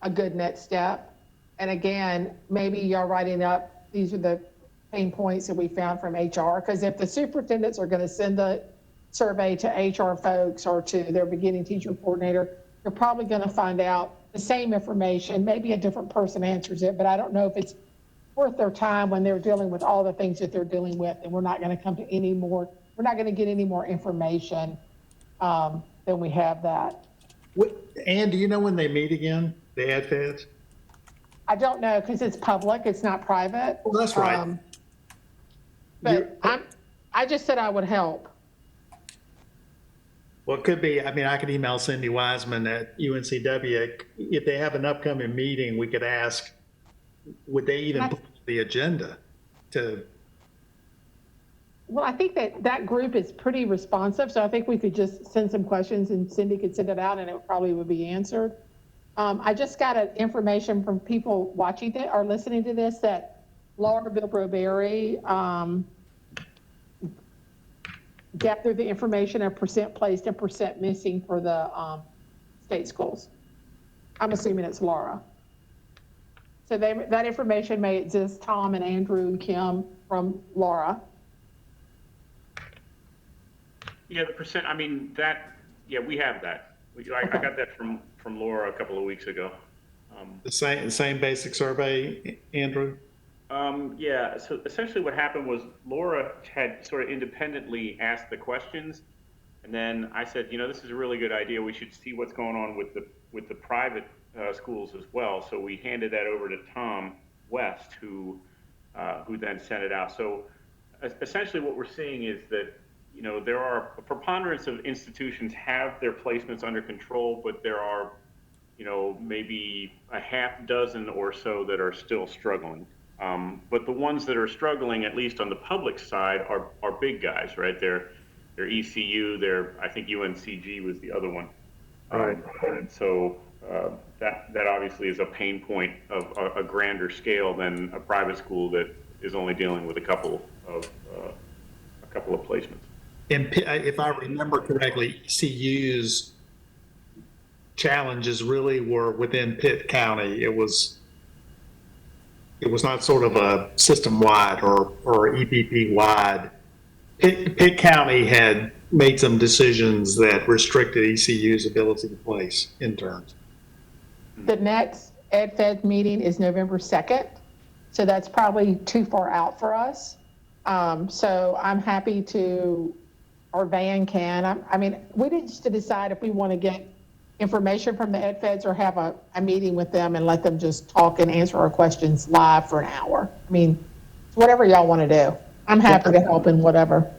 a good next step. And again, maybe you're writing up, these are the pain points that we found from HR, because if the superintendents are going to send the survey to HR folks or to their beginning teacher coordinator, you're probably going to find out the same information. Maybe a different person answers it, but I don't know if it's worth their time when they're dealing with all the things that they're dealing with, and we're not going to come to any more, we're not going to get any more information than we have that.
And do you know when they meet again, the EdFeds?
I don't know, because it's public, it's not private.
Well, that's right.
But I just said I would help.
Well, it could be, I could email Cindy Wiseman at UNCW. If they have an upcoming meeting, we could ask, would they even put the agenda to?
Well, I think that group is pretty responsive, so I think we could just send some questions and Cindy could send it out and it probably would be answered. I just got information from people watching it or listening to this that Laura Bilbrow-Berry gathered the information of percent placed and percent missing for the state schools. I'm assuming it's Laura. So that information may exist, Tom and Andrew and Kim from Laura.
Yeah, the percent, I mean, that, yeah, we have that. I got that from Laura a couple of weeks ago.
The same basic survey, Andrew?
Yeah, so essentially what happened was Laura had sort of independently asked the questions, and then I said, you know, this is a really good idea. We should see what's going on with the private schools as well. So we handed that over to Tom West, who then sent it out. So essentially what we're seeing is that, you know, there are a preponderance of institutions have their placements under control, but there are, you know, maybe a half dozen or so that are still struggling. But the ones that are struggling, at least on the public side, are big guys, right? They're ECU, I think UNCG was the other one. And so that obviously is a pain point of a grander scale than a private school that is only dealing with a couple of placements.
And if I remember correctly, ECU's challenges really were within Pitt County. It was not sort of a system-wide or EPP-wide. Pitt County had made some decisions that restricted ECU's ability to place interns.
The next EdFed meeting is November 2nd, so that's probably too far out for us. So I'm happy to, or Van can, I mean, we need to decide if we want to get information from the EdFeds or have a meeting with them and let them just talk and answer our questions live for an hour. I mean, whatever y'all want to do. I'm happy to help in whatever.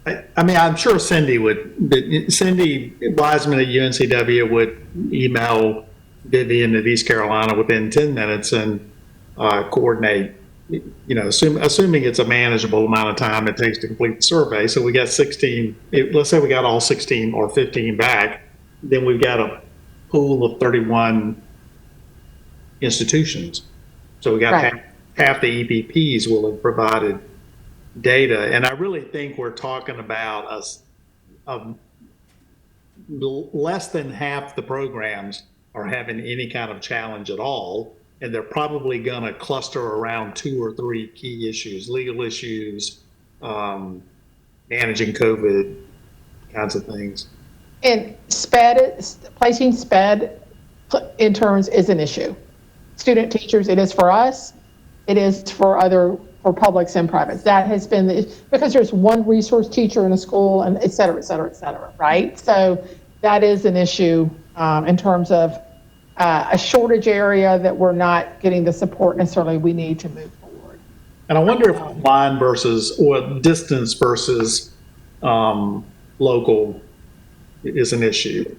I mean, I'm sure Cindy Wiseman at UNCW would email Vivian at East Carolina within 10 minutes and coordinate, you know, assuming it's a manageable amount of time it takes to complete the survey. So we got 16, let's say we got all 16 or 15 back, then we've got a pool of 31 institutions. So we got
Right.
half the EPPs will have provided data. And I really think we're talking about less than half the programs are having any kind of challenge at all. And they're probably going to cluster around 2 or 3 key issues, legal issues, managing COVID, kinds of things.
And placing SPED interns is an issue. Student teachers, it is for us. It is for publics and privates. That has been because there's one resource teacher in a school and et cetera, right? So that is an issue in terms of a shortage area that we're not getting the support necessarily we need to move forward.
And I wonder if line or distance versus local is an issue.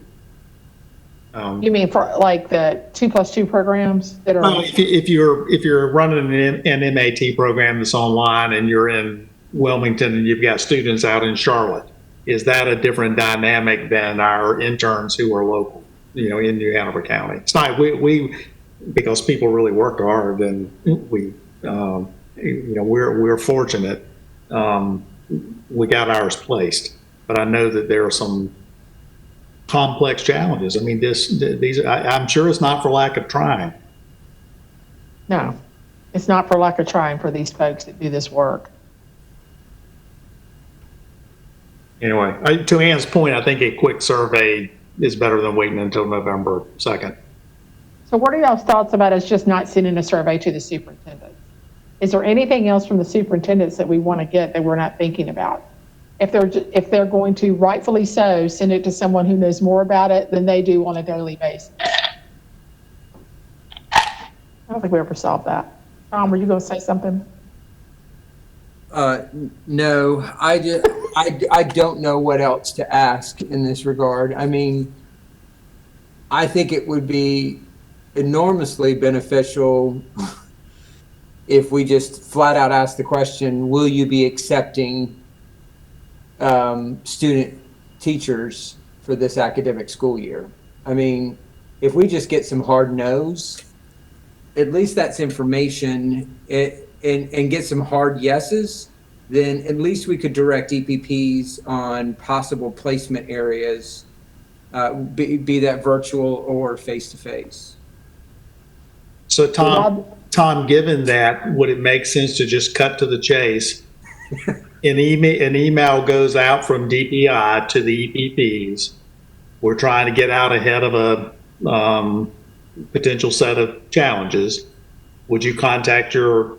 You mean for like the 2+2 programs that are?
Well, if you're running an MAT program that's online and you're in Wilmington and you've got students out in Charlotte, is that a different dynamic than our interns who are local, you know, in New Hanover County? It's not, we because people really work hard and we, you know, we're fortunate. We got ours placed, but I know that there are some complex challenges. I mean, I'm sure it's not for lack of trying.
No, it's not for lack of trying for these folks that do this work.
Anyway, to Ann's point, I think a quick survey is better than waiting until November 2nd.
So what are y'all's thoughts about us just not sending a survey to the superintendent? Is there anything else from the superintendents that we want to get that we're not thinking about? If they're going to, rightfully so, send it to someone who knows more about it than they do on a daily basis. I don't think we ever solved that. Tom, were you going to say something?
No, I don't know what else to ask in this regard. I mean, I think it would be enormously beneficial if we just flat out ask the question, will you be accepting student teachers for this academic school year? I mean, if we just get some hard no's, at least that's information, and get some hard yeses, then at least we could direct EPPs on possible placement areas, be that virtual or face-to-face.
So Tom, Tom, given that, would it make sense to just cut to the chase? An email goes out from DPI to the EPPs. We're trying to get out ahead of a potential set of challenges. Would you contact your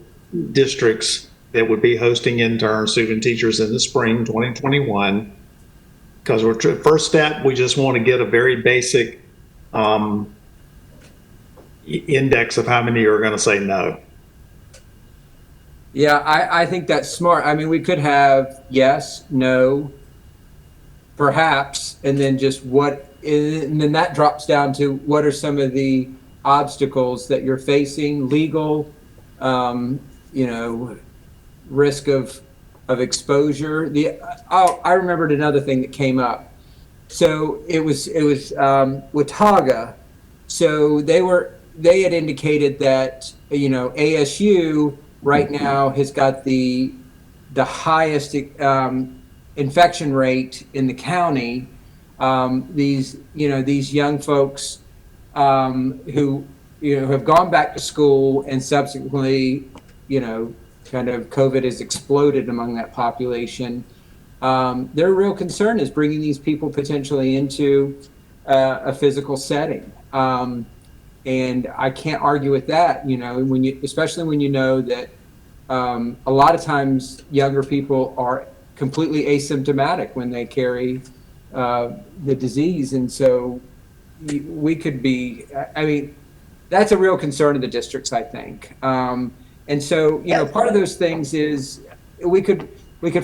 districts that would be hosting interns, student teachers in the spring 2021? Because first step, we just want to get a very basic index of how many are going to say no.
Yeah, I think that's smart. I mean, we could have yes, no, perhaps, and then just and then that drops down to what are some of the obstacles that you're facing, legal, risk of exposure. I remembered another thing that came up. So it was Watauga. So they had indicated that, ASU right now has got the highest infection rate in the county. These young folks who have gone back to school and subsequently, kind of COVID has exploded among that population. Their real concern is bringing these people potentially into a physical setting. And I can't argue with that, especially when you know that a lot of times younger people are completely asymptomatic when they carry the disease. And so we could be, that's a real concern of the districts, I think. And so, part of those things is we could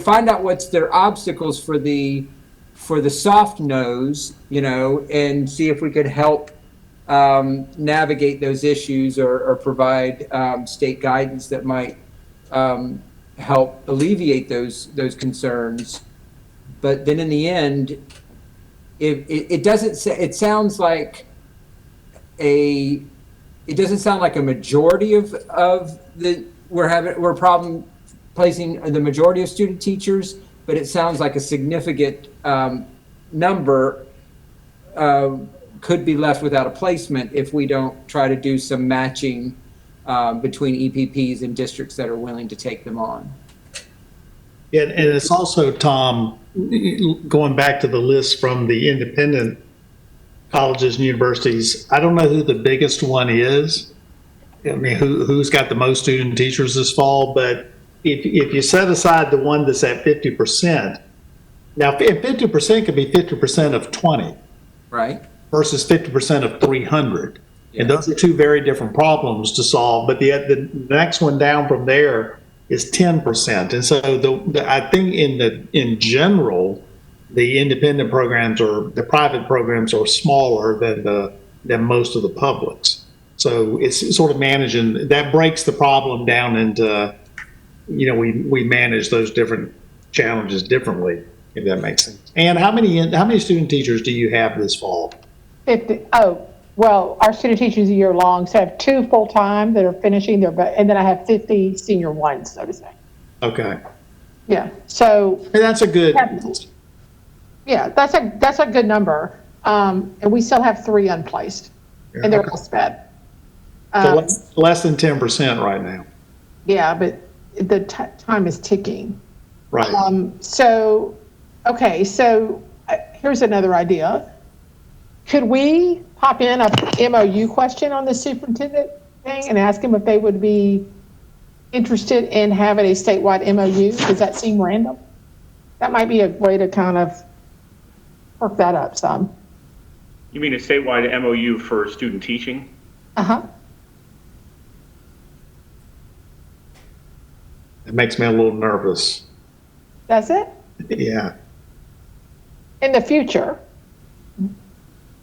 find out what's their obstacles for the soft nose, and see if we could help navigate those issues or provide state guidance that might help alleviate those concerns. But then in the end, it doesn't sound like a majority of we're problem placing the majority of student teachers, but it sounds like a significant number could be left without a placement if we don't try to do some matching between EPPs and districts that are willing to take them on.
Yeah, and it's also, Tom, going back to the list from the independent colleges and universities, I don't know who the biggest one is. I mean, who's got the most student teachers this fall, but if you set aside the one that's at 50%, now 50% could be 50% of 20.
Right.
Versus 50% of 300.
Yeah.
And those are two very different problems to solve, but the next one down from there is 10%. And so I think in general, the independent programs or the private programs are smaller than most of the publics. So it's sort of managing, that breaks the problem down into, we manage those different challenges differently, if that makes sense. And how many student teachers do you have this fall?
50. Oh, well, our student teachers are year long, so I have 2 full-time that are finishing and then I have 50 senior ones, so to say.
Okay.
Yeah, so.
And that's a good.
Yeah, that's a good number. And we still have 3 unplaced, and they're all sped.
So less than 10% right now.
Yeah, but the time is ticking.
Right.
So here's another idea. Could we pop in a MOU question on the superintendent thing and ask him if they would be interested in having a statewide MOU? Does that seem random? That might be a way to kind of work that up some.
You mean a statewide MOU for student teaching?
Uh-huh.
It makes me a little nervous.
Does it?
Yeah.
In the future?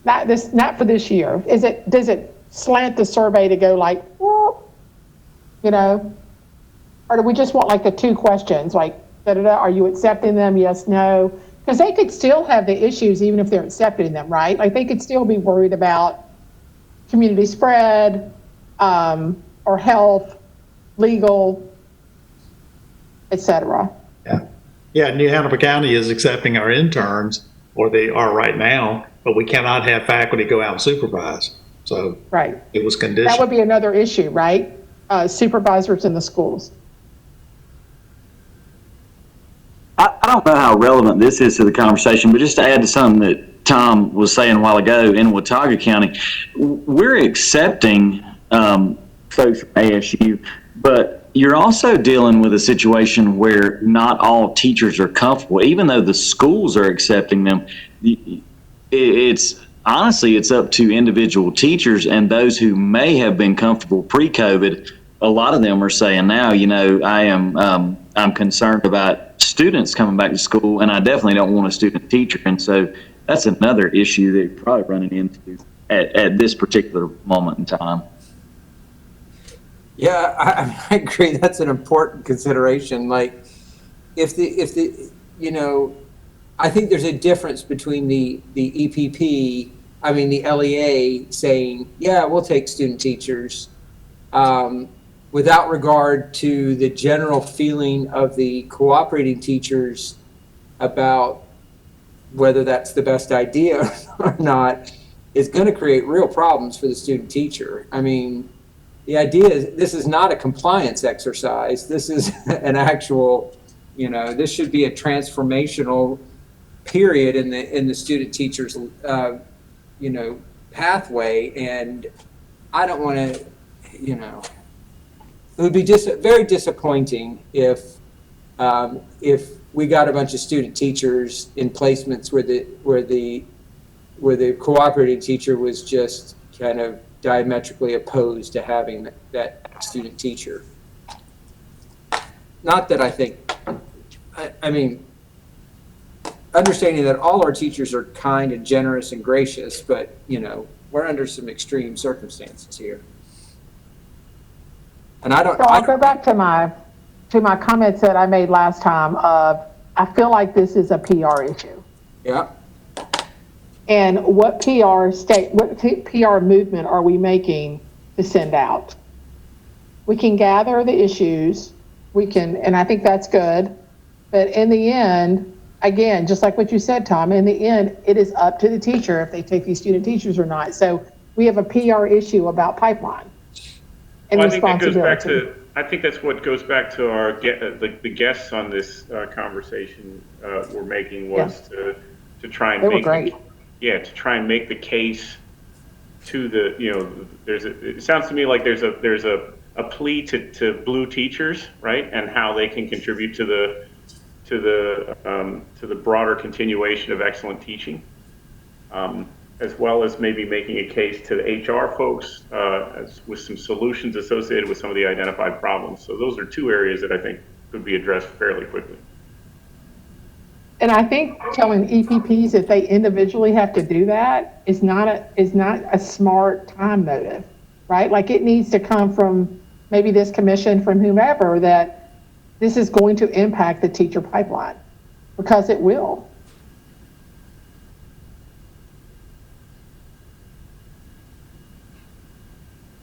Not for this year. Does it slant the survey to go like, whoop, or do we just want like the 2 questions, like, are you accepting them? Yes, no. Because they could still have the issues even if they're accepting them, right? Like they could still be worried about community spread, or health, legal, et cetera.
Yeah. Yeah, New Hanover County is accepting our interns, or they are right now, but we cannot have faculty go out and supervise. So
right.
it was conditioned.
That would be another issue, right? supervisors in the schools?
I don't know how relevant this is to the conversation, but just to add to something that Tom was saying a while ago, in Watauga County, we're accepting folks from ASU, but you're also dealing with a situation where not all teachers are comfortable, even though the schools are accepting them. It's honestly, it's up to individual teachers, and those who may have been comfortable pre-COVID. A lot of them are saying now, I'm concerned about students coming back to school, and I definitely don't want a student teacher. And so that's another issue that you're probably running into at this particular moment in time.
Yeah, I agree. That's an important consideration. Like, if the I think there's a difference between the EPP, the LEA saying, yeah, we'll take student teachers, without regard to the general feeling of the cooperating teachers about whether that's the best idea or not, is going to create real problems for the student teacher. The idea is this is not a compliance exercise. This is an actual, this should be a transformational period in the student teacher's, pathway. And I don't want to, it would be very disappointing if we got a bunch of student teachers in placements where the cooperating teacher was just kind of diametrically opposed to having that student teacher. Not that I think, understanding that all our teachers are kind and generous and gracious, but we're under some extreme circumstances here. And
I'll go back to my comments that I made last time. I feel like this is a PR issue.
Yeah.
And what PR movement are we making to send out? We can gather the issues, and I think that's good. But in the end, again, just like what you said, Tom, in the end, it is up to the teacher if they take these student teachers or not. So we have a PR issue about pipeline. And
well, I think that's what goes back to our the guests on this conversation we're making was to try and to try and make the case to the it sounds to me like there's a plea to blue teachers, right, and how they can contribute to the broader continuation of excellent teaching. As well as maybe making a case to the HR folks with some solutions associated with some of the identified problems. So those are two areas that I think could be addressed fairly quickly.
And I think telling EPPs that they individually have to do that is not a smart time motive, right? Like, it needs to come from maybe this commission, from whomever, that this is going to impact the teacher pipeline, because it will.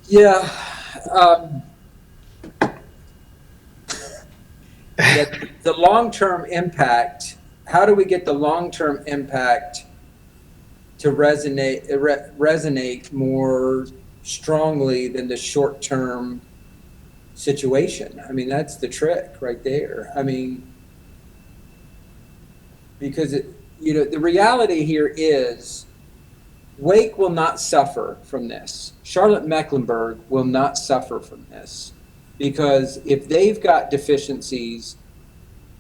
Yeah. The long-term impact, how do we get the long-term impact to resonate more strongly than the short-term situation? That's the trick right there. Because the reality here is Wake will not suffer from this. Charlotte-Mecklenburg will not suffer from this, because if they've got deficiencies,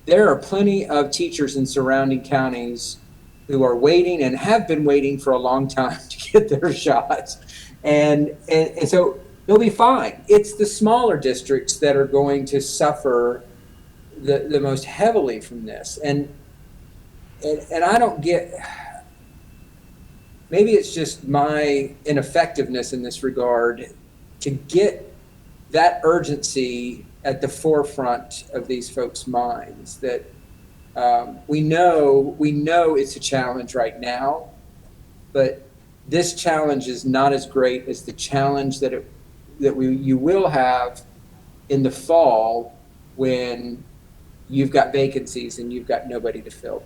there are plenty of teachers in surrounding counties who are waiting and have been waiting for a long time to get their shots. And so they'll be fine. It's the smaller districts that are going to suffer the most heavily from this. And I don't get... Maybe it's just my ineffectiveness in this regard to get that urgency at the forefront of these folks' minds, that we know it's a challenge right now, but this challenge is not as great as the challenge that you will have in the fall when you've got vacancies and you've got nobody to fill.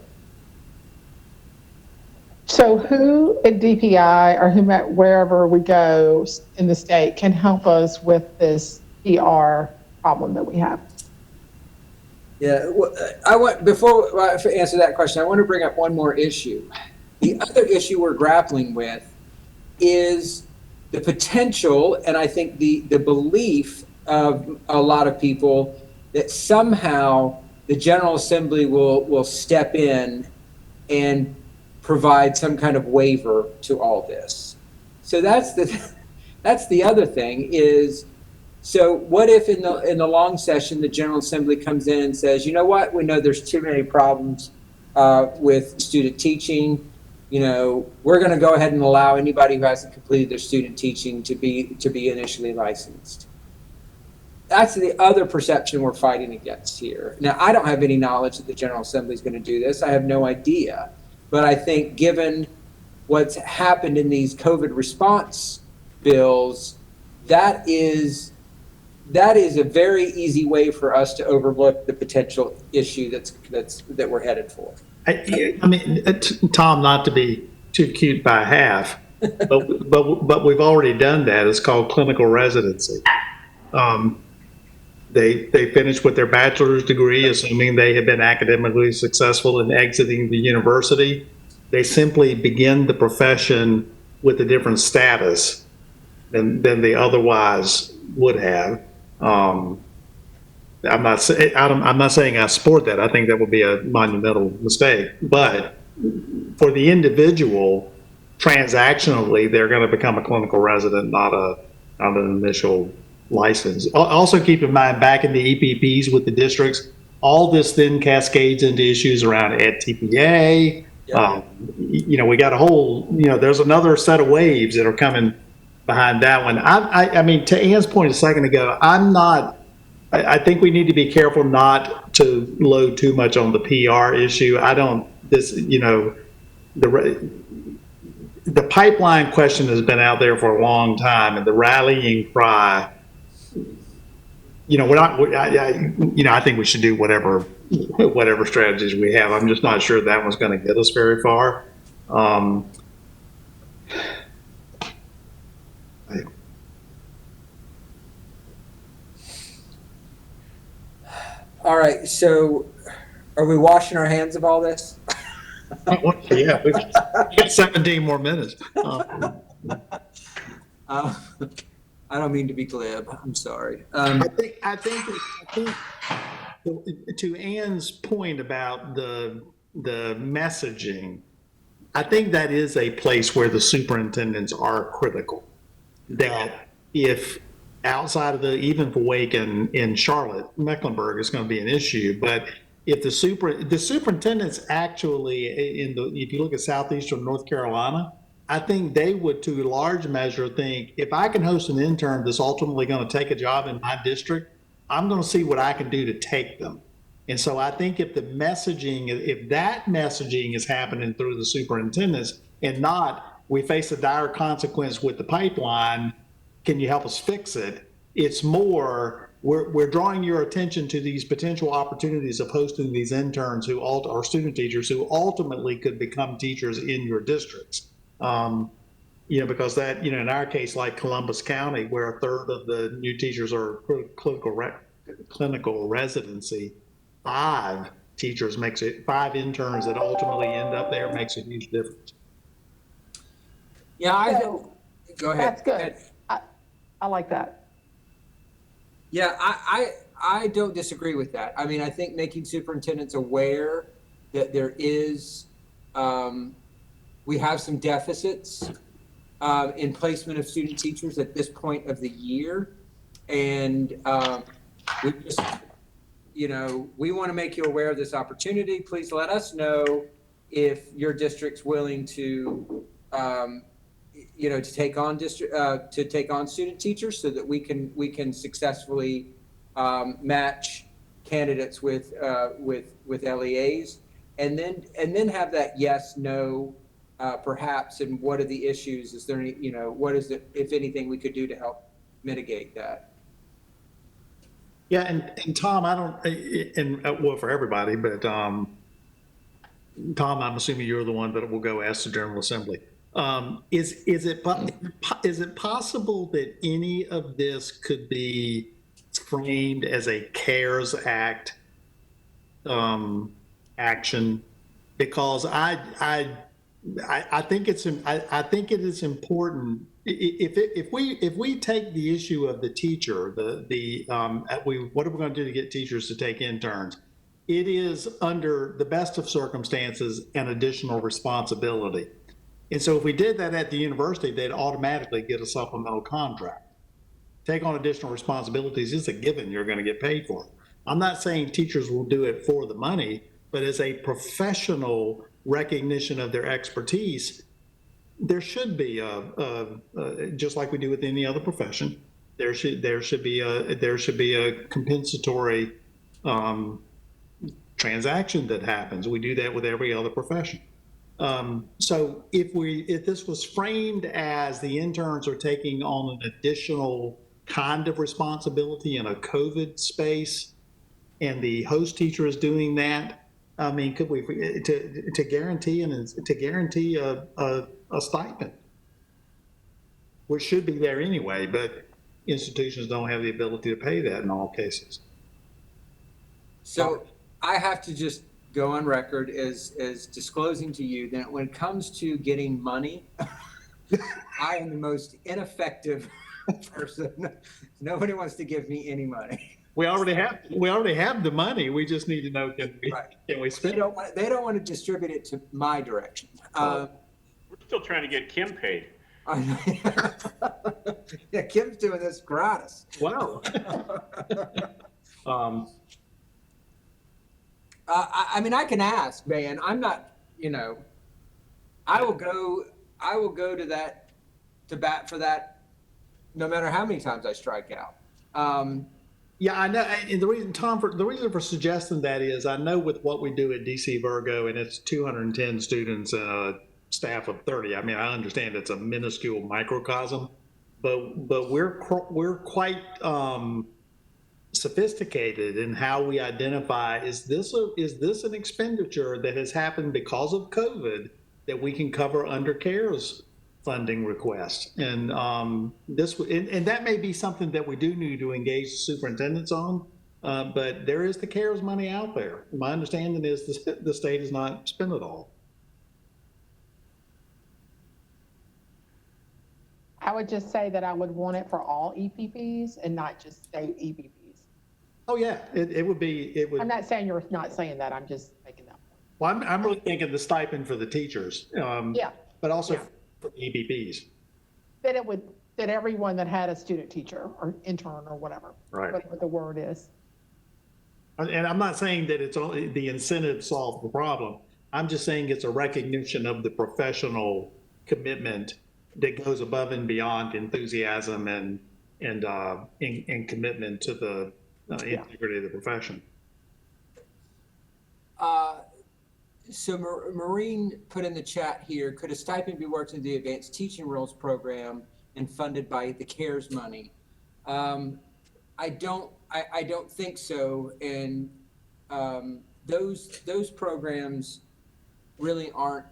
So who at DPI or wherever we go in the state can help us with this PR problem that we have.
Yeah, well, before I answer that question, I want to bring up one more issue. The other issue we're grappling with is the potential, and I think the belief of a lot of people that somehow the General Assembly will step in and provide some kind of waiver to all this. So that's the other thing is, so what if in the long session, the General Assembly comes in and says, you know what, we know there's too many problems with student teaching. You know, we're going to go ahead and allow anybody who hasn't completed their student teaching to be initially licensed. That's the other perception we're fighting against here. Now, I don't have any knowledge that the General Assembly is going to do this. I have no idea. But I think given what's happened in these COVID response bills, that is a very easy way for us to overlook the potential issue that we're headed for.
I mean, Tom, not to be too cute by half, but we've already done that. It's called clinical residency. They finish with their bachelor's degree, assuming they have been academically successful in exiting the university. They simply begin the profession with a different status than they otherwise would have. I'm not saying I support that. I think that would be a monumental mistake. But for the individual, transactionally, they're going to become a clinical resident, not an initial license. Also keep in mind, back in the EPPs with the districts, all this then cascades into issues around EdTPA.
Yeah.
You know, we got a whole, you know, there's another set of waves that are coming behind that one. I mean, to Ann's point a second ago, I think we need to be careful not to load too much on the PR issue. The pipeline question has been out there for a long time, and the rallying cry, you know, I think we should do whatever strategies we have. I'm just not sure that one's going to get us very far.
All right, so are we washing our hands of all this?
Yeah, we've got 17 more minutes.
I don't mean to be glib. I'm sorry.
I think to Ann's point about the messaging, I think that is a place where the superintendents are critical. That if outside of even for Wake in Charlotte, Mecklenburg is going to be an issue, but if the superintendents actually if you look at Southeastern North Carolina, I think they would, to a large measure, think if I can host an intern that's ultimately going to take a job in my district, I'm going to see what I can do to take them. And so I think if that messaging is happening through the superintendents and not, we face a dire consequence with the pipeline, can you help us fix it? It's more, we're drawing your attention to these potential opportunities of hosting these interns or student teachers who ultimately could become teachers in your districts. You know, because that, you know, in our case, like Columbus County, where a third of the new teachers are clinical residency, 5 interns that ultimately end up there makes a huge difference.
Yeah, go ahead.
That's good. I like that.
Yeah, I don't disagree with that. I mean, I think making superintendents aware that there is, we have some deficits in placement of student teachers at this point of the year. And we just, you know, we want to make you aware of this opportunity. Please let us know if your district's willing to, you know, to take on student teachers so that we can successfully match candidates with LEAs, and then have that yes, no, perhaps, and what are the issues? Is there any, you know, what is it, if anything, we could do to help mitigate that?
Yeah, and Tom, well, for everybody, but Tom, I'm assuming you're the one that will go ask the General Assembly. Is it possible that any of this could be framed as a CARES Act action, because I think I think it is important if we take the issue of the teacher, what are we going to do to get teachers to take interns? It is, under the best of circumstances, an additional responsibility. And so if we did that at the university, they'd automatically get a supplemental contract. Take on additional responsibilities is a given, you're going to get paid for it. I'm not saying teachers will do it for the money, but as a professional recognition of their expertise, there should be just like we do with any other profession, there should be a compensatory transaction that happens. We do that with every other profession. So if this was framed as the interns are taking on an additional kind of responsibility in a COVID space, and the host teacher is doing that, I mean, could we to guarantee a stipend, which should be there anyway, but institutions don't have the ability to pay that in all cases.
So I have to just go on record as disclosing to you that when it comes to getting money, I am the most ineffective person. Nobody wants to give me any money.
We already have the money. We just need to know, can we spend it?
They don't want to distribute it to my direction.
We're still trying to get Kim paid.
Yeah, Kim's doing this gratis.
Wow.
I mean, I can ask, man. I'm not, I will go to bat for that, no matter how many times I strike out.
Yeah, I know. And the reason, Tom, the reason for suggesting that is I know with what we do at DC Virgo, and it's 210 students and a staff of 30. I mean, I understand it's a minuscule microcosm, but we're quite sophisticated in how we identify, is this an expenditure that has happened because of COVID that we can cover under CARES funding requests? And and that may be something that we do need to engage the superintendents on, but there is the CARES money out there. My understanding is the state has not spent it all.
I would just say that I would want it for all EPPs and not just state EPPs.
Oh yeah, it would.
I'm not saying you're not saying that. I'm just making that point.
Well, I'm really thinking the stipend for the teachers.
Yeah.
But also for EPPs.
That everyone that had a student teacher or intern or whatever the word is.
And I'm not saying that it's only the incentive solves the problem. I'm just saying it's a recognition of the professional commitment that goes above and beyond enthusiasm and commitment to the integrity of the profession.
So Maureen put in the chat here, could a stipend be worked into the advanced teaching roles program and funded by the CARES money? I don't think so. And those programs really aren't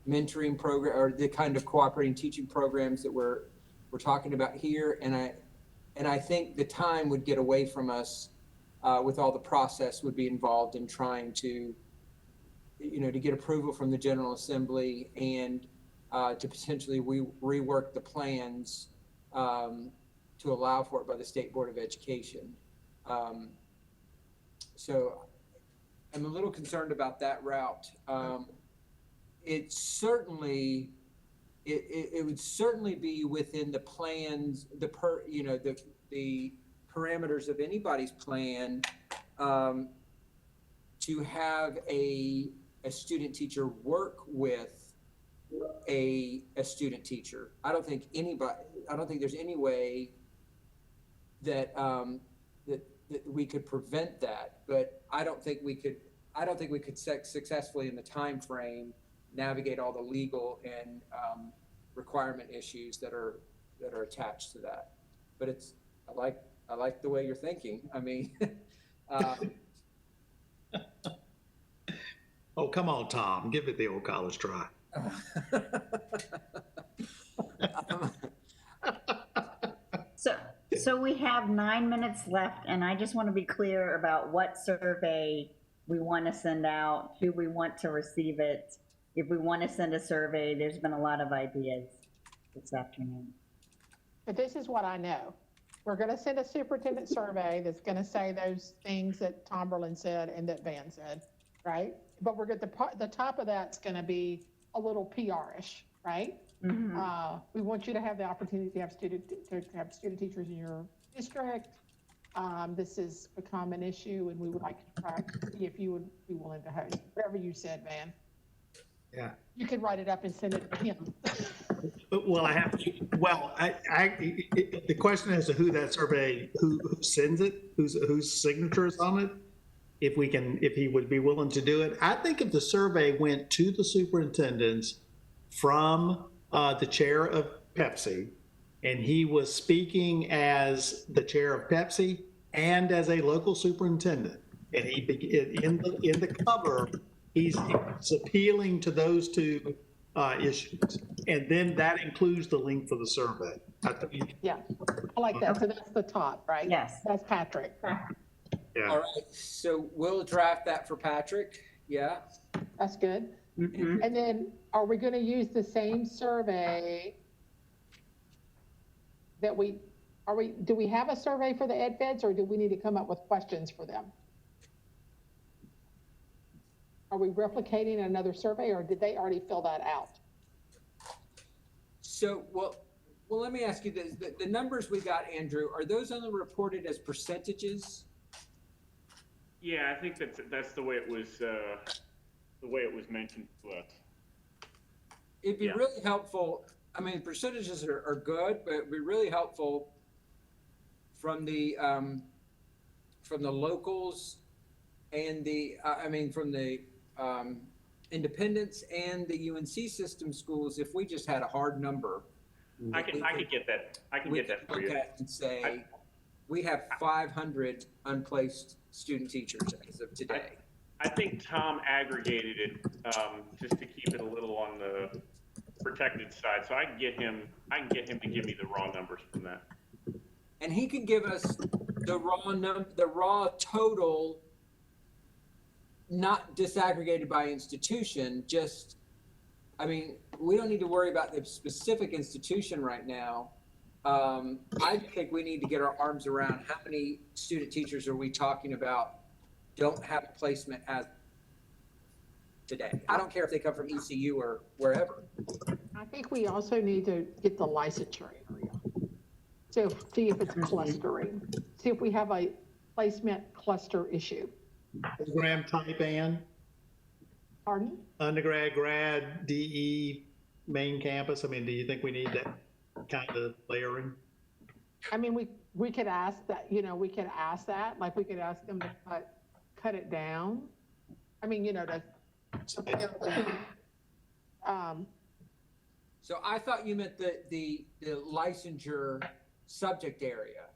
mentoring program or the kind of cooperating teaching programs that we're talking about here. And I think the time would get away from us with all the process would be involved in trying to, to get approval from the General Assembly and to potentially rework the plans to allow for it by the State Board of Education. So I'm a little concerned about that route. It would certainly be within the plans, the parameters of anybody's plan to have a student teacher work with a student teacher. I don't think there's any way that that we could prevent that, but I don't think we could successfully in the time frame navigate all the legal and requirement issues that are attached to that. But I like the way you're thinking. I mean,
oh, come on, Tom, give it the old college try.
So we have 9 minutes left, and I just want to be clear about what survey we want to send out, who we want to receive it. If we want to send a survey, there's been a lot of ideas this afternoon.
But this is what I know. We're going to send a superintendent survey that's going to say those things that Tom Berlin said and that Van said, right? But we're going to, the top of that's going to be a little PR-ish, right? We want you to have the opportunity to have student teachers in your district. This has become an issue, and we would like to try to see if you would be willing to host whatever you said, Van.
Yeah.
You could write it up and send it to him.
Well, the question as to who that survey, who sends it, whose signature is on it, if he would be willing to do it. I think if the survey went to the superintendents from the chair of PEPSC, and he was speaking as the chair of PEPSC and as a local superintendent, and he in the cover, he's appealing to those two issues, and then that includes the link for the survey.
Yeah, I like that. So that's the top, right?
Yes.
That's Patrick.
Yeah.
All right, so we'll draft that for Patrick, yeah?
That's good. And then are we going to use the same survey that do we have a survey for the ed feds, or do we need to come up with questions for them? Are we replicating another survey, or did they already fill that out?
So, well, let me ask you this. The numbers we got, Andrew, are those only reported as percentages?
Yeah, I think that's the way it was mentioned to us.
It'd be really helpful. I mean, percentages are good, but it'd be really helpful from the locals and from the independents and the UNC system schools. If we just had a hard number,
I could get that. I can get that for you.
Look at and say we have 500 unplaced student teachers as of today.
I think Tom aggregated it just to keep it a little on the protected side, so I can get him to give me the raw numbers from that.
And he can give us the raw total, not disaggregated by institution. Just, I mean, we don't need to worry about the specific institution right now. I think we need to get our arms around how many student teachers are we talking about don't have a placement as today. I don't care if they come from ECU or wherever.
I think we also need to get the licensure area. So see if it's clustering. See if we have a placement cluster issue.
Program type, Ann?
Pardon?
Undergrad, grad, DE, main campus. I mean, do you think we need that kind of layering?
I mean, we could ask that, we could ask that, like we could ask them to cut it down. I mean,
So I thought you meant the licensure subject area.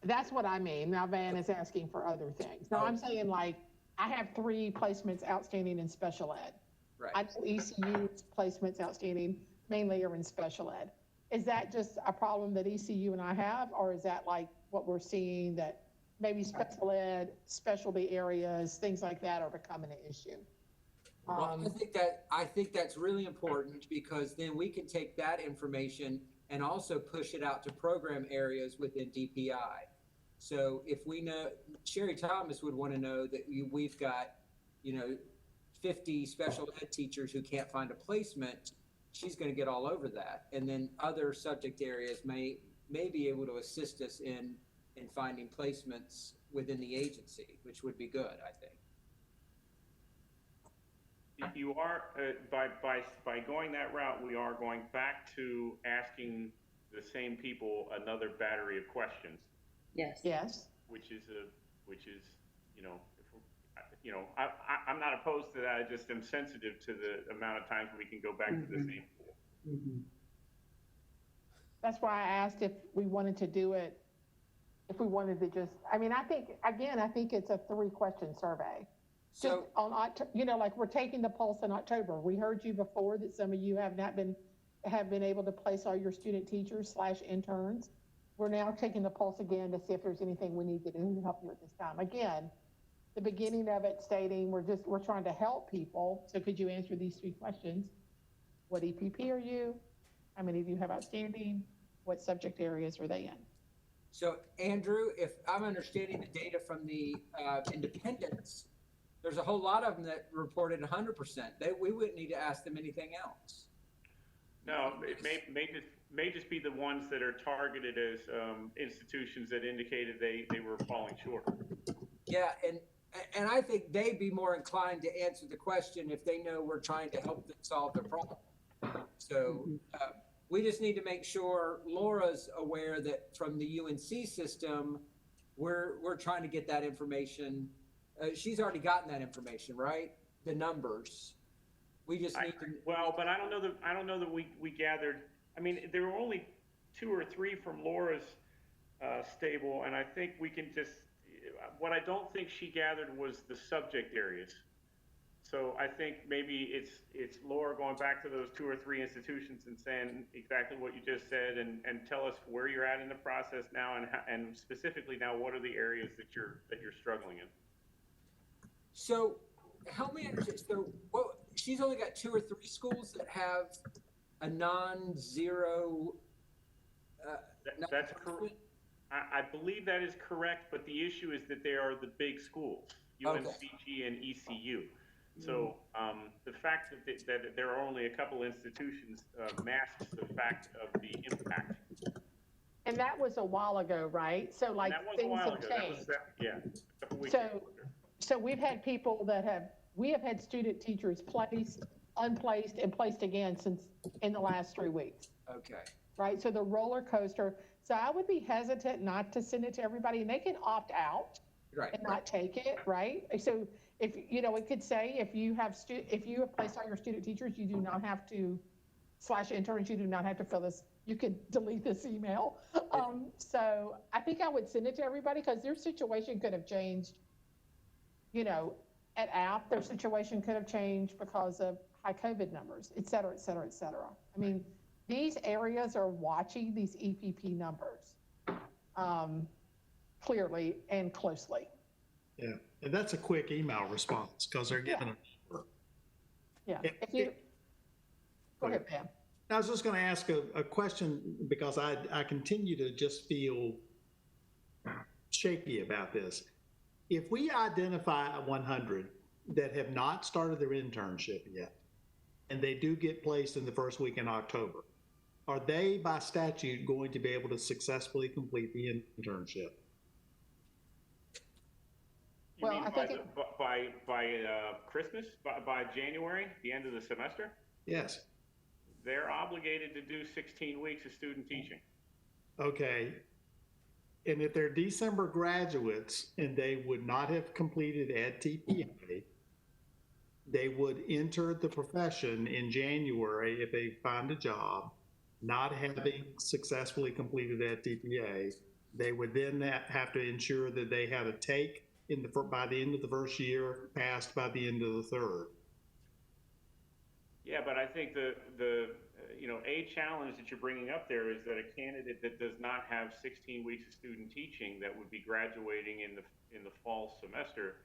that's what I mean. Now Van is asking for other things. No, I'm saying like, I have 3 placements outstanding in special ed.
Right.
I know ECU's placements outstanding mainly are in special ed. Is that just a problem that ECU and I have, or is that like what we're seeing that maybe special ed, specialty areas, things like that are becoming an issue?
Well, I think that's really important, because then we can take that information and also push it out to program areas within DPI. So if we know, Sherry Thomas would want to know that we've got, 50 special ed teachers who can't find a placement. She's going to get all over that. And then other subject areas may be able to assist us in finding placements within the agency, which would be good, I think.
You are, by going that route, we are going back to asking the same people another battery of questions.
Yes.
Yes.
Which is, I'm not opposed to that. I just am sensitive to the amount of times we can go back to the same pool.
That's why I asked if we wanted to do it, if we wanted to just, I think it's a 3-question survey.
So
Like we're taking the pulse in October. We heard you before that some of you have been able to place all your student teachers /interns. we're now taking the pulse again to see if there's anything we need to do to help you at this time. Again, the beginning of it stating we're trying to help people. So could you answer these 3 questions? What EPP are you? How many of you have outstanding? What subject areas are they in?
So Andrew, if I'm understanding the data from the independents, there's a whole lot of them that reported 100%. We wouldn't need to ask them anything else.
No, it may just be the ones that are targeted as institutions that indicated they were falling short.
Yeah, and I think they'd be more inclined to answer the question if they know we're trying to help them solve their problem. So we just need to make sure Laura's aware that from the UNC system, we're trying to get that information. She's already gotten that information, right? The numbers. We just need to.
Well, but I don't know that we gathered. I mean, there were only 2 or 3 from Laura's stable, and I think we can just. What I don't think she gathered was the subject areas. So I think maybe it's Laura going back to those 2 or 3 institutions and saying exactly what you just said, and tell us where you're at in the process now, and specifically now, what are the areas that you're struggling in.
So help me understand. So she's only got 2 or 3 schools that have a non-zero.
That's correct. I believe that is correct, but the issue is that they are the big schools, UNCG and ECU. So the fact that there are only a couple institutions masks the fact of the impact.
And that was a while ago, right? So like things have changed.
Yeah, a couple weeks ago.
So we've had people we have had student teachers placed, unplaced, and placed again since in the last 3 weeks.
Okay.
Right, so the roller coaster. So I would be hesitant not to send it to everybody, and they can opt out and not take it, right? So if, it could say if you have placed all your student teachers, you do not have to /interns, you do not have to fill this. You could delete this email. So I think I would send it to everybody because their situation could have changed. At app, their situation could have changed because of high COVID numbers, et cetera, et cetera, et cetera. I mean, these areas are watching these EPP numbers clearly and closely.
Yeah, and that's a quick email response because they're given a number.
Yeah. Go ahead, Pam.
I was just going to ask a question because I continue to just feel shaky about this. If we identify 100 that have not started their internship yet, and they do get placed in the first week in October, are they by statute going to be able to successfully complete the internship?
You mean by Christmas, by January, the end of the semester?
Yes.
They're obligated to do 16 weeks of student teaching.
Okay. And if they're December graduates and they would not have completed AdTPA, they would enter the profession in January if they find a job, not having successfully completed AdTPA. They would then have to ensure that they had a take by the end of the first year, passed by the end of the third.
Yeah, but I think a challenge that you're bringing up there is that a candidate that does not have 16 weeks of student teaching that would be graduating in the fall semester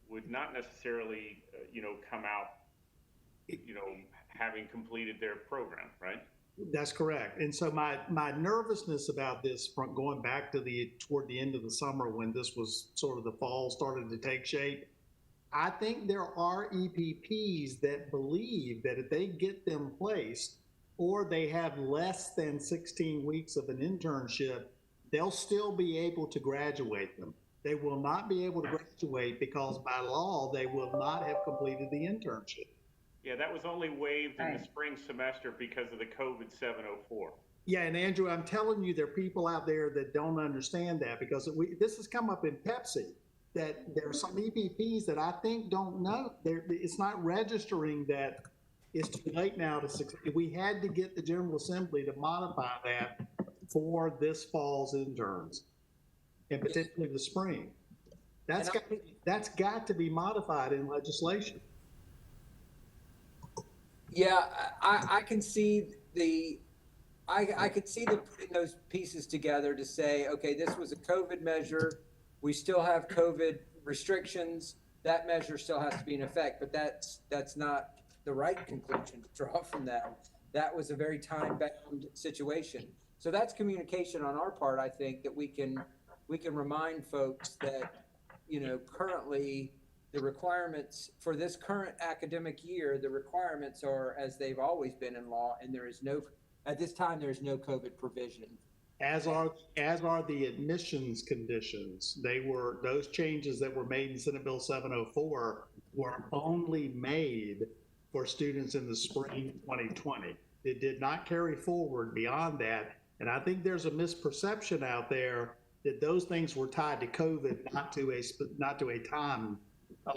would not necessarily, come out, having completed their program, right?
That's correct. And so my nervousness about this from going back to toward the end of the summer when this was sort of the fall started to take shape, I think there are EPPs that believe that if they get them placed or they have less than 16 weeks of an internship, they'll still be able to graduate them. They will not be able to graduate because by law, they will not have completed the internship.
Yeah, that was only waived in the spring semester because of the COVID 704.
Yeah, and Andrew, I'm telling you, there are people out there that don't understand that because this has come up in PEPSC, that there are some EPPs that I think don't know. It's not registering that it's too late now to succeed. We had to get the General Assembly to modify that for this fall's interns and potentially the spring. That's got to be modified in legislation.
Yeah, I can see I could see putting those pieces together to say, okay, this was a COVID measure. We still have COVID restrictions. That measure still has to be in effect, but that's not the right conclusion to draw from that. That was a very time-bound situation. So that's communication on our part, I think, that we can remind folks that, currently the requirements for this current academic year, the requirements are as they've always been in law, and at this time, there is no COVID provision.
As are the admissions conditions. Those changes that were made in Senate Bill 704 were only made for students in the spring 2020. It did not carry forward beyond that. And I think there's a misperception out there that those things were tied to COVID, not to a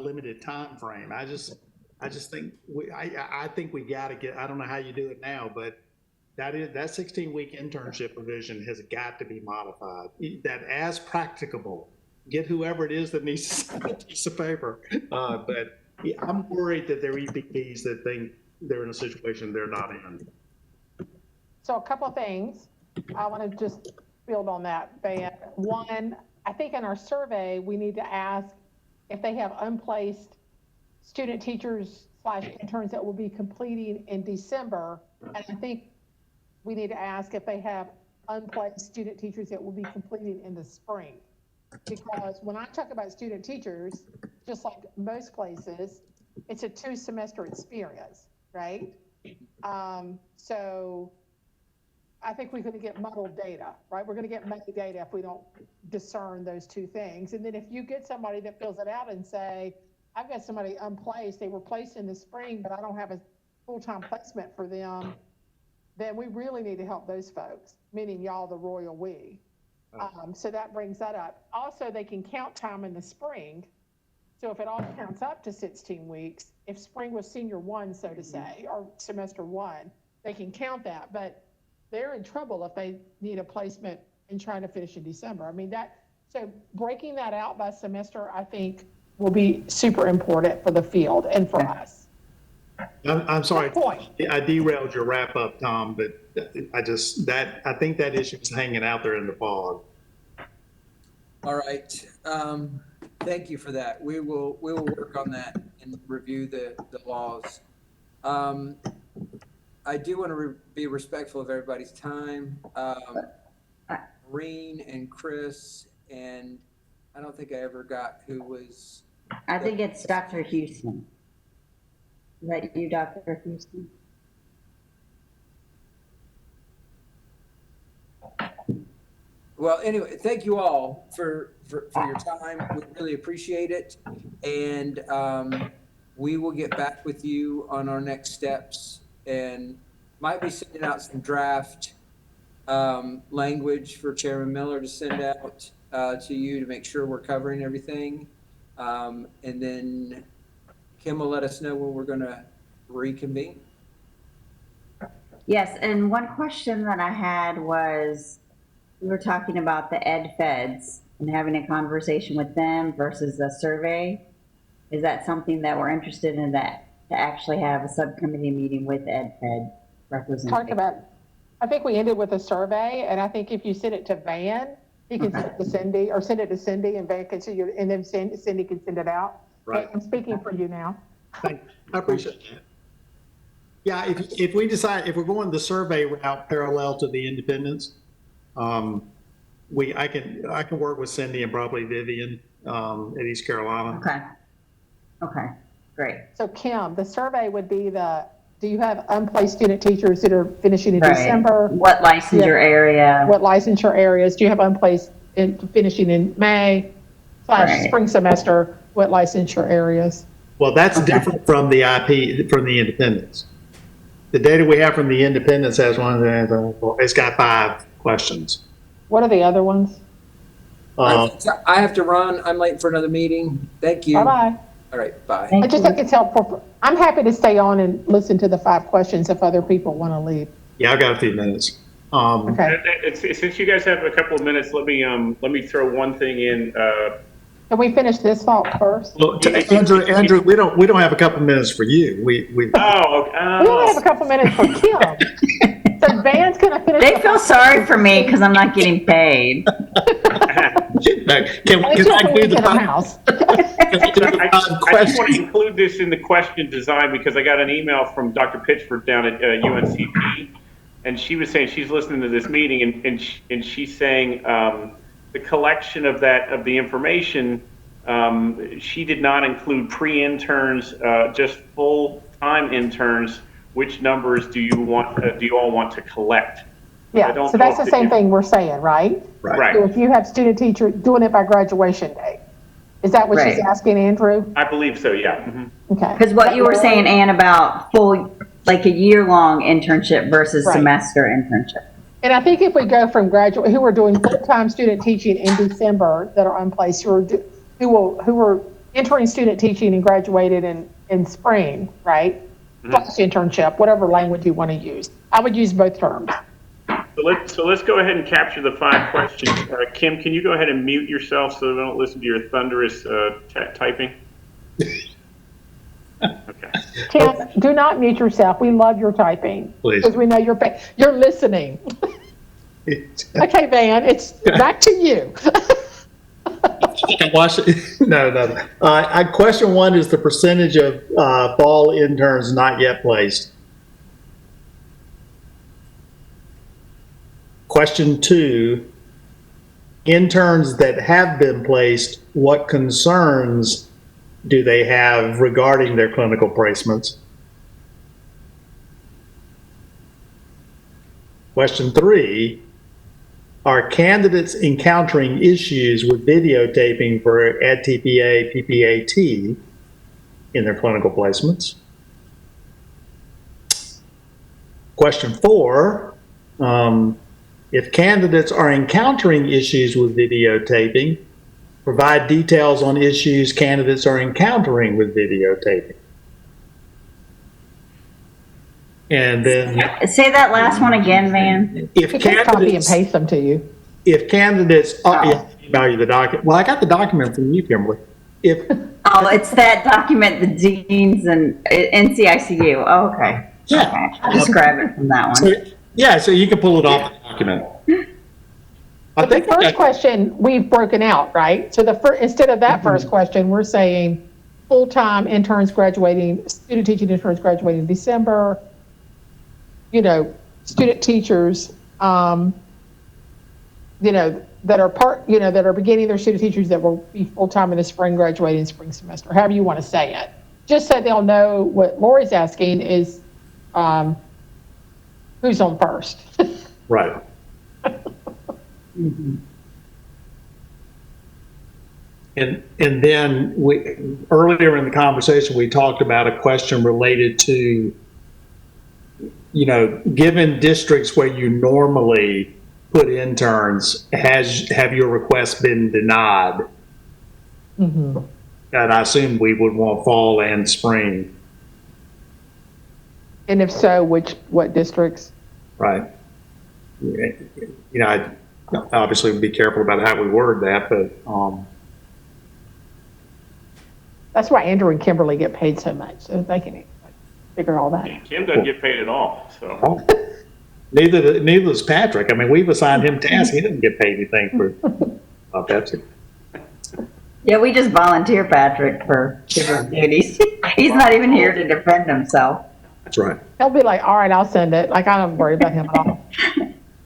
limited time frame. I just think I think we got to get. I don't know how you do it now, but that 16-week internship provision has got to be modified. That as practicable, get whoever it is that needs to sign a piece of paper. But yeah, I'm worried that there are EPPs that think they're in a situation they're not in.
So a couple of things. I want to just build on that, Van. One, I think in our survey, we need to ask if they have unplaced student teachers / interns that will be completing in December. And I think we need to ask if they have unplaced student teachers that will be completing in the spring. Because when I talk about student teachers, just like most places, it's a 2-semester experience, right? So I think we're going to get muddled data, right? We're going to get muddy data if we don't discern those two things. And then if you get somebody that fills it out and say, I've got somebody unplaced, they were placed in the spring, but I don't have a full-time placement for them, then we really need to help those folks, meaning y'all, the royal we. So that brings that up. Also, they can count time in the spring. So if it all counts up to 16 weeks, if spring was senior 1, so to say, or semester 1, they can count that. But they're in trouble if they need a placement and trying to finish in December. I mean, so breaking that out by semester, I think, will be super important for the field and for us.
I'm sorry, I derailed your wrap up, Tom, but I think that issue is hanging out there in the fog.
All right. Thank you for that. We will work on that and review the laws. I do want to be respectful of everybody's time. Maureen and Chris, and I don't think I ever got who was.
I think it's Dr. Houston. Is that you, Dr. Houston?
Well, anyway, thank you all for your time. We really appreciate it. And we will get back with you on our next steps and might be sending out some draft language for Chairman Miller to send out to you to make sure we're covering everything. And then Kim will let us know when we're going to reconvene.
Yes, and one question that I had was, we were talking about the ed feds and having a conversation with them versus a survey. Is that something that we're interested in, that to actually have a subcommittee meeting with ed fed representatives?
I think we ended with a survey, and I think if you send it to Van, he can send it to Cindy, or send it to Cindy, and Van can see you, and then Cindy can send it out.
Right.
I'm speaking for you now.
I appreciate that. Yeah, if we decide, if we're going the survey route parallel to the independents, I can work with Cindy and probably Vivian at East Carolina.
Okay, great.
So Kim, the survey would be do you have unplaced student teachers that are finishing in December?
What licensure area?
What licensure areas? Do you have unplaced finishing in May / spring semester? What licensure areas?
Well, that's different from the IP, from the independents. The data we have from the independents has it's got 5 questions.
What are the other ones?
I have to run. I'm late for another meeting. Thank you.
Bye-bye.
All right, bye.
I just think it's helpful. I'm happy to stay on and listen to the 5 questions if other people want to leave.
Yeah, I've got a few minutes.
Okay.
Since you guys have a couple of minutes, let me throw one thing in.
Can we finish this thought first?
Well, Andrew, we don't have a couple minutes for you. We only
have a couple minutes for Kim. So Van's gonna finish.
They
the
feel sorry for me because I'm not getting paid.
No, can I include the
house.
I just want to include this in the question design because I got an email from Dr. Pitchford down at UNCP, and she was saying she's listening to this meeting, and she's saying the collection of the information, she did not include pre-interns, just full-time interns. Which numbers do you all want to collect?
Yeah, so that's the same thing we're saying, right?
Right.
So if you have student teacher doing it by graduation day, is that what she's
Right.
asking, Andrew?
I believe so, yeah.
Okay.
Because what you were saying, Ann, about full, like a year-long internship versus
Right.
semester internship.
And I think if we go from who are doing full-time student teaching in December that are unplaced, who are entering student teaching and graduated in spring, right? Plus internship, whatever language you want to use. I would use both terms.
So let's go ahead and capture the 5 questions. Kim, can you go ahead and mute yourself so we don't listen to your thunderous typing? Okay.
Tim, do not mute yourself. We love your typing.
Please.
Because we know you're listening. Okay, Van, it's back to you.
No. Question 1 is the percentage of fall interns not yet placed. Question 2, interns that have been placed, what concerns do they have regarding their clinical placements? Question 3, are candidates encountering issues with videotaping for ADTPA, PPAT in their clinical placements? Question 4, if candidates are encountering issues with videotaping, provide details on issues candidates are encountering with videotaping. And then
Say that last one again, Van.
if
You can copy and
candidates,
paste them to you.
if candidates are, yeah, email you the document. Well, I got the document from you, Kimberly. If,
Oh, it's that document, the deans and NCICU. Oh, okay.
yeah.
Okay. I'll just grab it from that one.
So, yeah, so you can pull it off the document.
But the first question we've broken out, right? So instead of that first question, we're saying full-time interns graduating, student teaching interns graduating in December, student teachers, that are beginning their student teachers that will be full-time in the spring, graduating spring semester, however you want to say it. Just so they'll know what Lori's asking is, who's on first?
Right. And then earlier in the conversation, we talked about a question related to, given districts where you normally put interns, have your requests been denied?
Mm-hmm.
And I assume we would want fall and spring.
And if so, what districts?
Right. I obviously would be careful about how we word that, but,
That's why Andrew and Kimberly get paid so much, so they can figure all that out.
Kim doesn't get paid at all, so.
neither does Patrick. I mean, we've assigned him tasks. He doesn't get paid anything for PEPSC.
Yeah, we just volunteer Patrick for different duties. He's not even here to defend himself.
That's right.
He'll be like, all right, I'll send it. Like, I don't worry about him at all.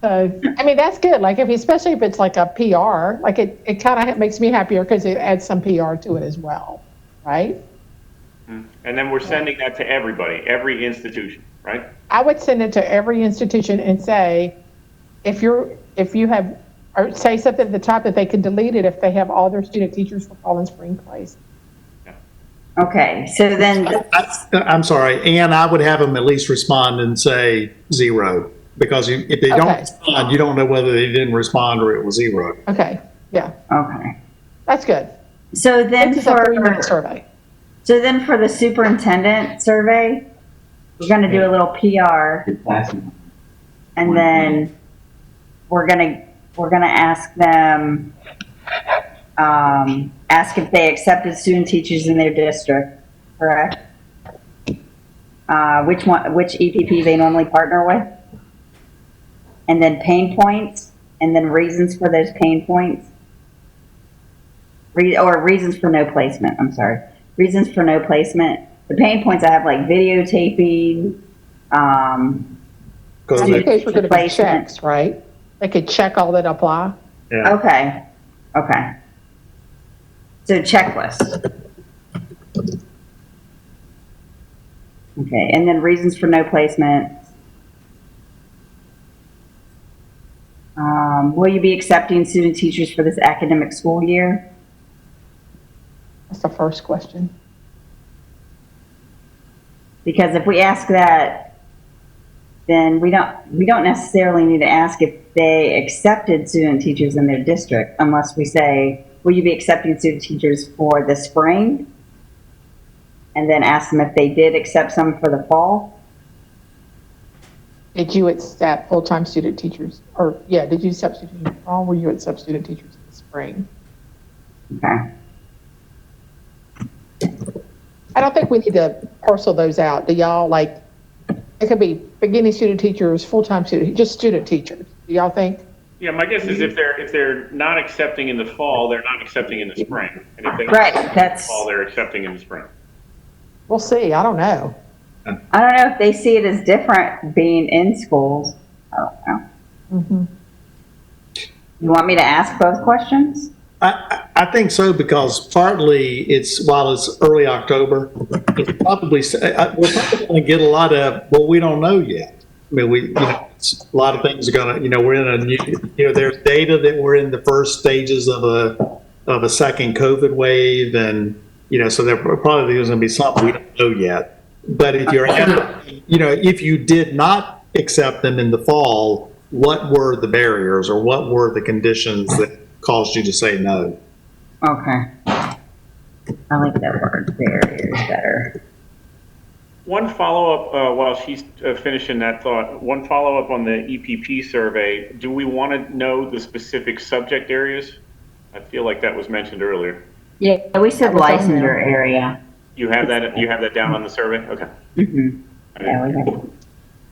So, I mean, that's good. Like, especially if it's like a PR, like it kind of makes me happier because it adds some PR to it as well, right?
And then we're sending that to everybody, every institution, right?
I would send it to every institution and say, if you have, or say something at the top that they can delete it if they have all their student teachers for fall and spring place.
Okay, so then,
I'm sorry, Ann, I would have them at least respond and say 0, because if they don't
Okay.
respond, you don't know whether they didn't respond or it was 0.
Okay, yeah,
okay.
that's good.
So then
This is a 3-minute survey.
So then for the superintendent survey, we're gonna do a little PR. And then we're gonna ask them, ask if they accepted student teachers in their district, correct? Which EPP they normally partner with? and then pain points, and then reasons for those pain points. Or reasons for no placement, I'm sorry. Reasons for no placement. The pain points I have like videotaping,
Because
In case we're gonna be
Placement.
checks, right? They could check all that apply.
yeah.
okay, okay. So checklist. Okay, and then reasons for no placement. Will you be accepting student teachers for this academic school year?
That's the first question.
Because if we ask that, then we don't necessarily need to ask if they accepted student teachers in their district, unless we say, will you be accepting student teachers for the spring? And then ask them if they did accept some for the fall.
Did you accept full-time student teachers? Or, yeah, did you accept student teachers? Or were you accept student teachers in the spring?
Okay,
I don't think we need to parcel those out. Do y'all like, it could be beginning student teachers, full-time student, just student teachers. Do y'all think?
Yeah, my guess is if they're not accepting in the fall, they're not accepting in the spring. And if they
Right,
accept in the
that's-
fall, they're accepting in the spring.
We'll see. I don't know.
I don't know if they see it as different being in schools. I don't know.
Mm-hmm.
You want me to ask both questions?
I think so, because partly while it's early October, it's probably, we're probably going to get a lot of, well, we don't know yet. I mean, a lot of things are going to, we're in a new, there's data that we're in the first stages of a second COVID wave. And, so there probably is going to be something we don't know yet. But if you're, if you did not accept them in the fall, what were the barriers or what were the conditions that caused you to say no?
Okay. I like that word, barriers, better.
One follow-up, while she's finishing that thought, one follow-up on the EPP survey. Do we want to know the specific subject areas? I feel like that was mentioned earlier.
Yeah, we said
That was on
licensure
there.
area.
You have that down on the survey? Okay.
Mm-hmm. Yeah, we have.
Do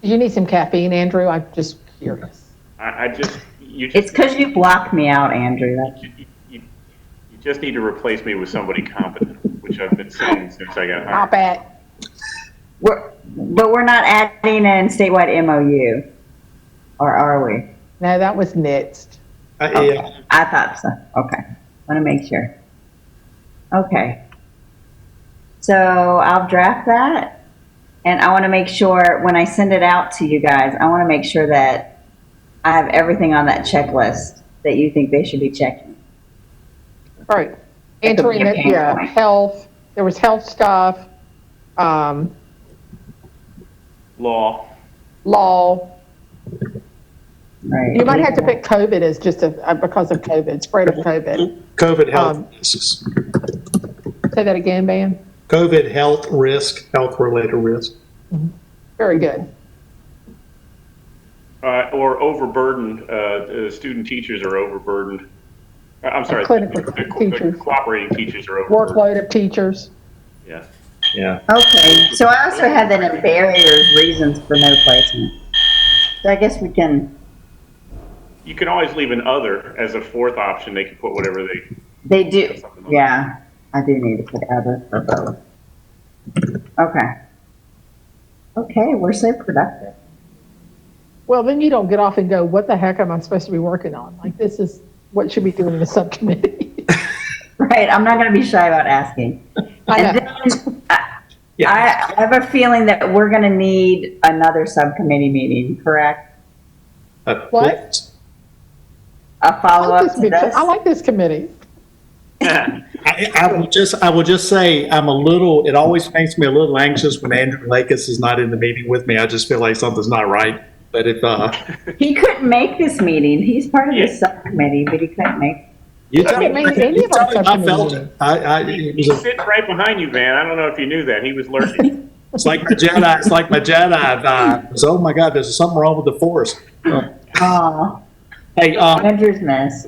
you need some caffeine, Andrew? I'm just curious.
You
It's because you blocked me out, Andrew.
you just need to replace me with somebody competent, which I've been saying since I got hired.
Not bad.
But we're not adding in statewide MOU, or are we?
No, that was next.
Okay.
Yeah,
I thought so. Okay. Want to make sure. Okay. So I'll draft that, and I want to make sure when I send it out to you guys, I want to make sure that I have everything on that checklist that you think they should be checking.
All right.
That could be
Entering
a
it,
pain
yeah,
point.
health, there was health stuff,
Law.
law.
Right.
You might have to pick COVID as just because of COVID, spread of COVID.
COVID health
Um,
risks.
Say that again, Ben.
COVID health risk, health-related risk.
Very good.
Or overburdened, student teachers are overburdened. I'm sorry,
Clinical
the
teachers.
cooperating teachers are overburdened.
Workload of teachers.
Yeah.
Yeah.
Okay, so I also had that in barriers, reasons for no placement. So I guess we can,
You can always leave an other as a fourth option. They can put whatever
they do,
something like
yeah, I do need to put other for both. Okay. Okay, we're so productive.
Well, then you don't get off and go, what the heck am I supposed to be working on? Like, this is what should be doing in the subcommittee.
Right, I'm not gonna be shy about asking.
I
And
know.
then, I have a feeling that we're gonna need another subcommittee meeting, correct?
What?
A
I like
follow-up to
this
this?
I like this committee.
that.
I will just say, it always makes me a little anxious when Andrew Lakis is not in the meeting with me. I just feel like something's not right. But if,
He couldn't make this meeting, he's part of the
Yeah.
subcommittee, but he couldn't make.
you
I
tell me,
didn't mean any
you
of our
tell me I felt
subcommittee
it.
He's sitting right behind you, Van. I don't know if you knew that. He was lurking.
It's like my Jedi vibe. It's, oh my God, there's something wrong with the Force.
Oh,
Hey,
Andrew's miss.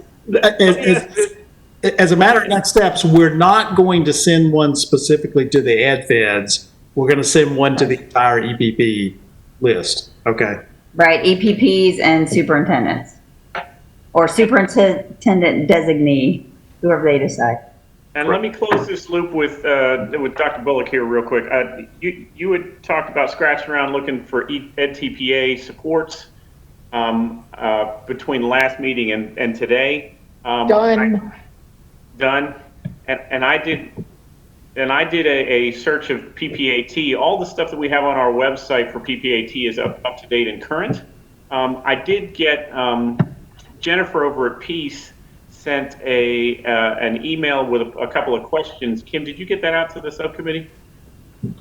as a matter of next steps, we're not going to send one specifically to the ed feds. We're going to send one to the entire EPP list. Okay.
Right, EPPs and superintendents. Or superintendent designee, whoever they decide.
And let me close this loop with Dr. Bullock here real quick. You had talked about scratching around looking for EdTPA supports between the last meeting and today.
Done.
Done. And I did a search of PPAT. All the stuff that we have on our website for PPAT is up to date and current. I did get Jennifer over at Peace sent an email with a couple of questions. Kim, did you get that out to the subcommittee?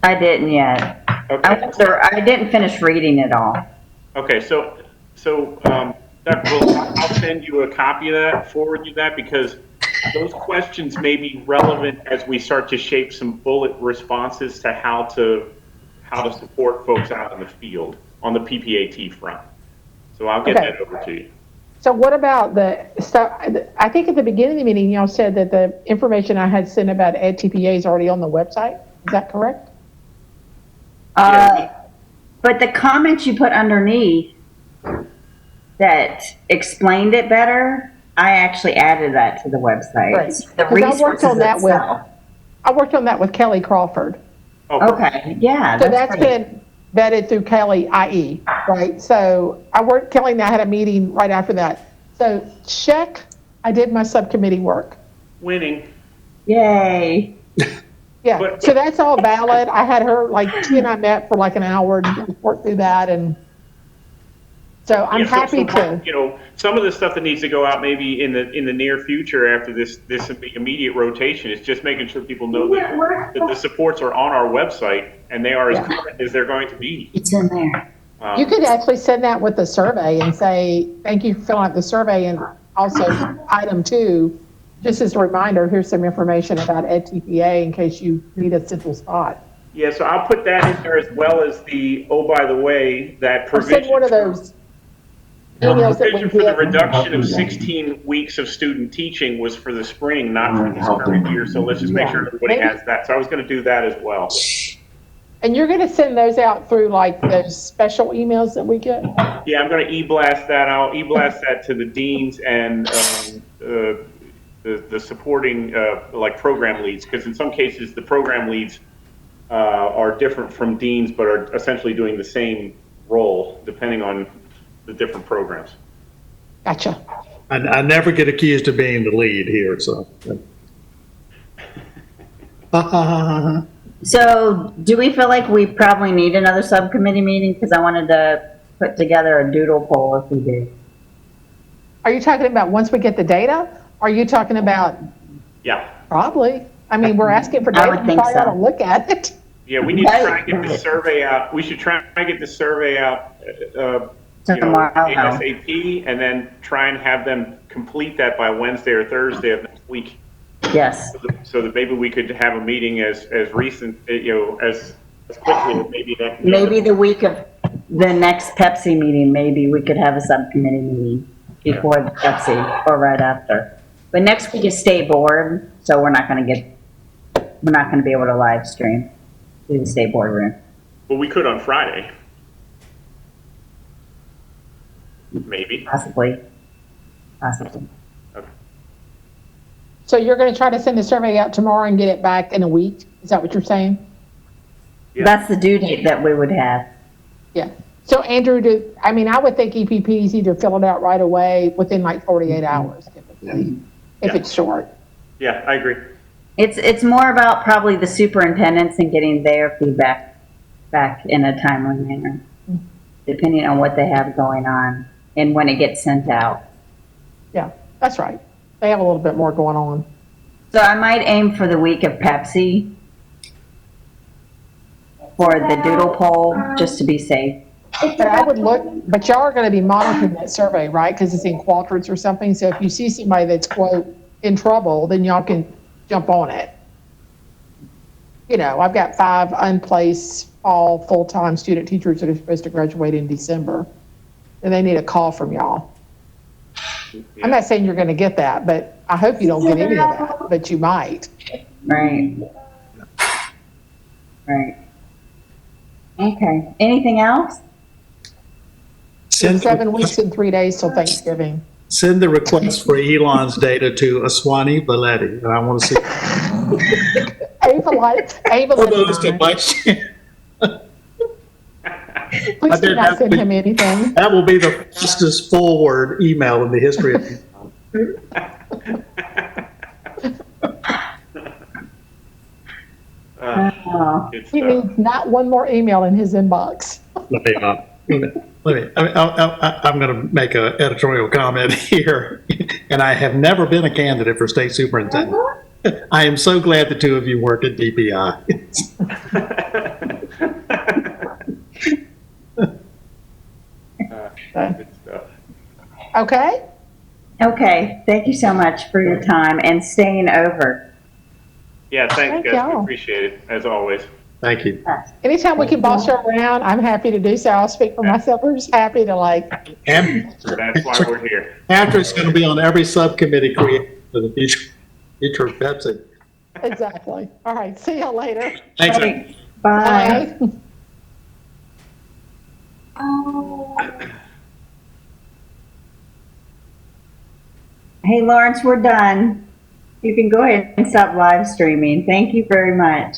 I didn't yet.
Okay.
I didn't finish reading it all.
Okay, so Dr. Bullock, I'll send you a copy of that, forward you that, because those questions may be relevant as we start to shape some bullet responses to how to support folks out in the field on the PPAT front. So I'll get that over to you.
So what about the stuff? I think at the beginning of the meeting, y'all said that the information I had sent about EdTPA is already on the website. Is that correct?
But the comments you put underneath that explained it better, I actually added that to the website.
Right.
The
'Cause I worked on that
itself.
I worked on that with Kelly Crawford.
Okay, yeah.
So that's been vetted through Kelly IE, right? So Kelly and I had a meeting right after that. So check, I did my subcommittee work.
Winning.
Yay.
Yeah,
But-
so that's all valid. I had her, she and I met for like an hour and worked through that, and so I'm happy to.
You know, some of the stuff that needs to go out maybe in the near future after this immediate rotation is just making sure people know that the supports are on our website and they are as current as they're going to be.
It's in there.
You could actually send that with the survey and say, thank you for filling out the survey, and also item 2, just as a reminder, here's some information about EdTPA in case you need a central spot.
Yeah, so I'll put that in there as well as the, oh, by the way, that
Or
provision.
send one of those emails that we
Provision for the
get.
reduction of 16 weeks of student teaching was for the spring, not for this current year. So let's just make sure everybody has that. So I was going to do that as well.
And you're going to send those out through like those special emails that we get?
Yeah, I'm going to e-blast that. I'll e-blast that to the deans and the supporting like program leads, because in some cases the program leads are different from deans, but are essentially doing the same role depending on the different programs.
Gotcha.
I never get accused of being the lead here, so.
So do we feel like we probably need another subcommittee meeting? Because I wanted to put together a doodle poll if we do.
Are you talking about once we get the data? Are you talking about?
Yeah.
Probably. I mean, we're asking for
I
data.
would
You
think
probably
so.
ought to look at it.
Yeah, we need to try and get the survey out. We should try and get the survey out,
Tomorrow.
ASAP, and then try and have them complete that by Wednesday or Thursday of next week.
Yes.
So that maybe we could have a meeting as recent, as quickly as maybe that.
Maybe the week of the next PEPSC meeting, maybe we could have a subcommittee meeting before the PEPSC or right after. But next week is state board, so we're not going to be able to live stream through the state board room.
Well, we could on Friday. Maybe.
Possibly.
So you're going to try to send the survey out tomorrow and get it back in a week? Is that what you're saying?
Yeah.
That's the due date that we would have.
Yeah. So Andrew, I would think EPPs either fill it out right away within like 48 hours typically, if it's short.
Yeah, I agree.
It's more about probably the superintendents and getting their feedback back in a timely manner, depending on what they have going on and when it gets sent out.
Yeah, that's right. They have a little bit more going on.
So I might aim for the week of PEPSC for the doodle poll, just to be safe.
But I would look, but y'all are going to be monitoring that survey, right? Because it's in quadrants or something. So if you see somebody that's, quote, in trouble, then y'all can jump on it. You know, I've got 5 unplaced all full-time student teachers that are supposed to graduate in December, and they need a call from y'all. I'm not saying you're going to get that, but I hope you don't get any of that, but you might.
Right. Right. Okay. Anything else?
Send,
7 weeks and 3 days till Thanksgiving.
send the request for Elon's data to Aswani Valetti, and I want to see.
Ava
Those to
Lynn.
Vice Chair.
Please do not send him anything.
That will be the fastest forward email in the history of.
Oh,
Good
He
stuff.
needs not one more email in his inbox.
I'm going to make an editorial comment here, and I have never been a candidate for state superintendent. I am so glad the two of you work at DPI.
Good stuff.
Okay?
okay. Thank you so much for your time and staying over.
Yeah, thanks,
Thank
guys. We
y'all.
appreciate it, as always.
Thank you.
Anytime we can boss you around, I'm happy to do so. I'll speak for myself. We're just happy to
And
That's why we're here.
Patrick's going to be on every subcommittee created for the future of PEPSC.
exactly. All right. See y'all later.
Thanks.
Right. Bye.
Bye.
Hey, Lawrence, we're done. You can go ahead and stop live streaming. Thank you very much.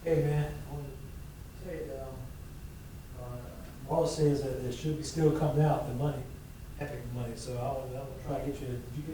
Hey, man, I want to tell you that, Marla says that it should be still coming out, the money, epic money, so I'm gonna try to get you, did you get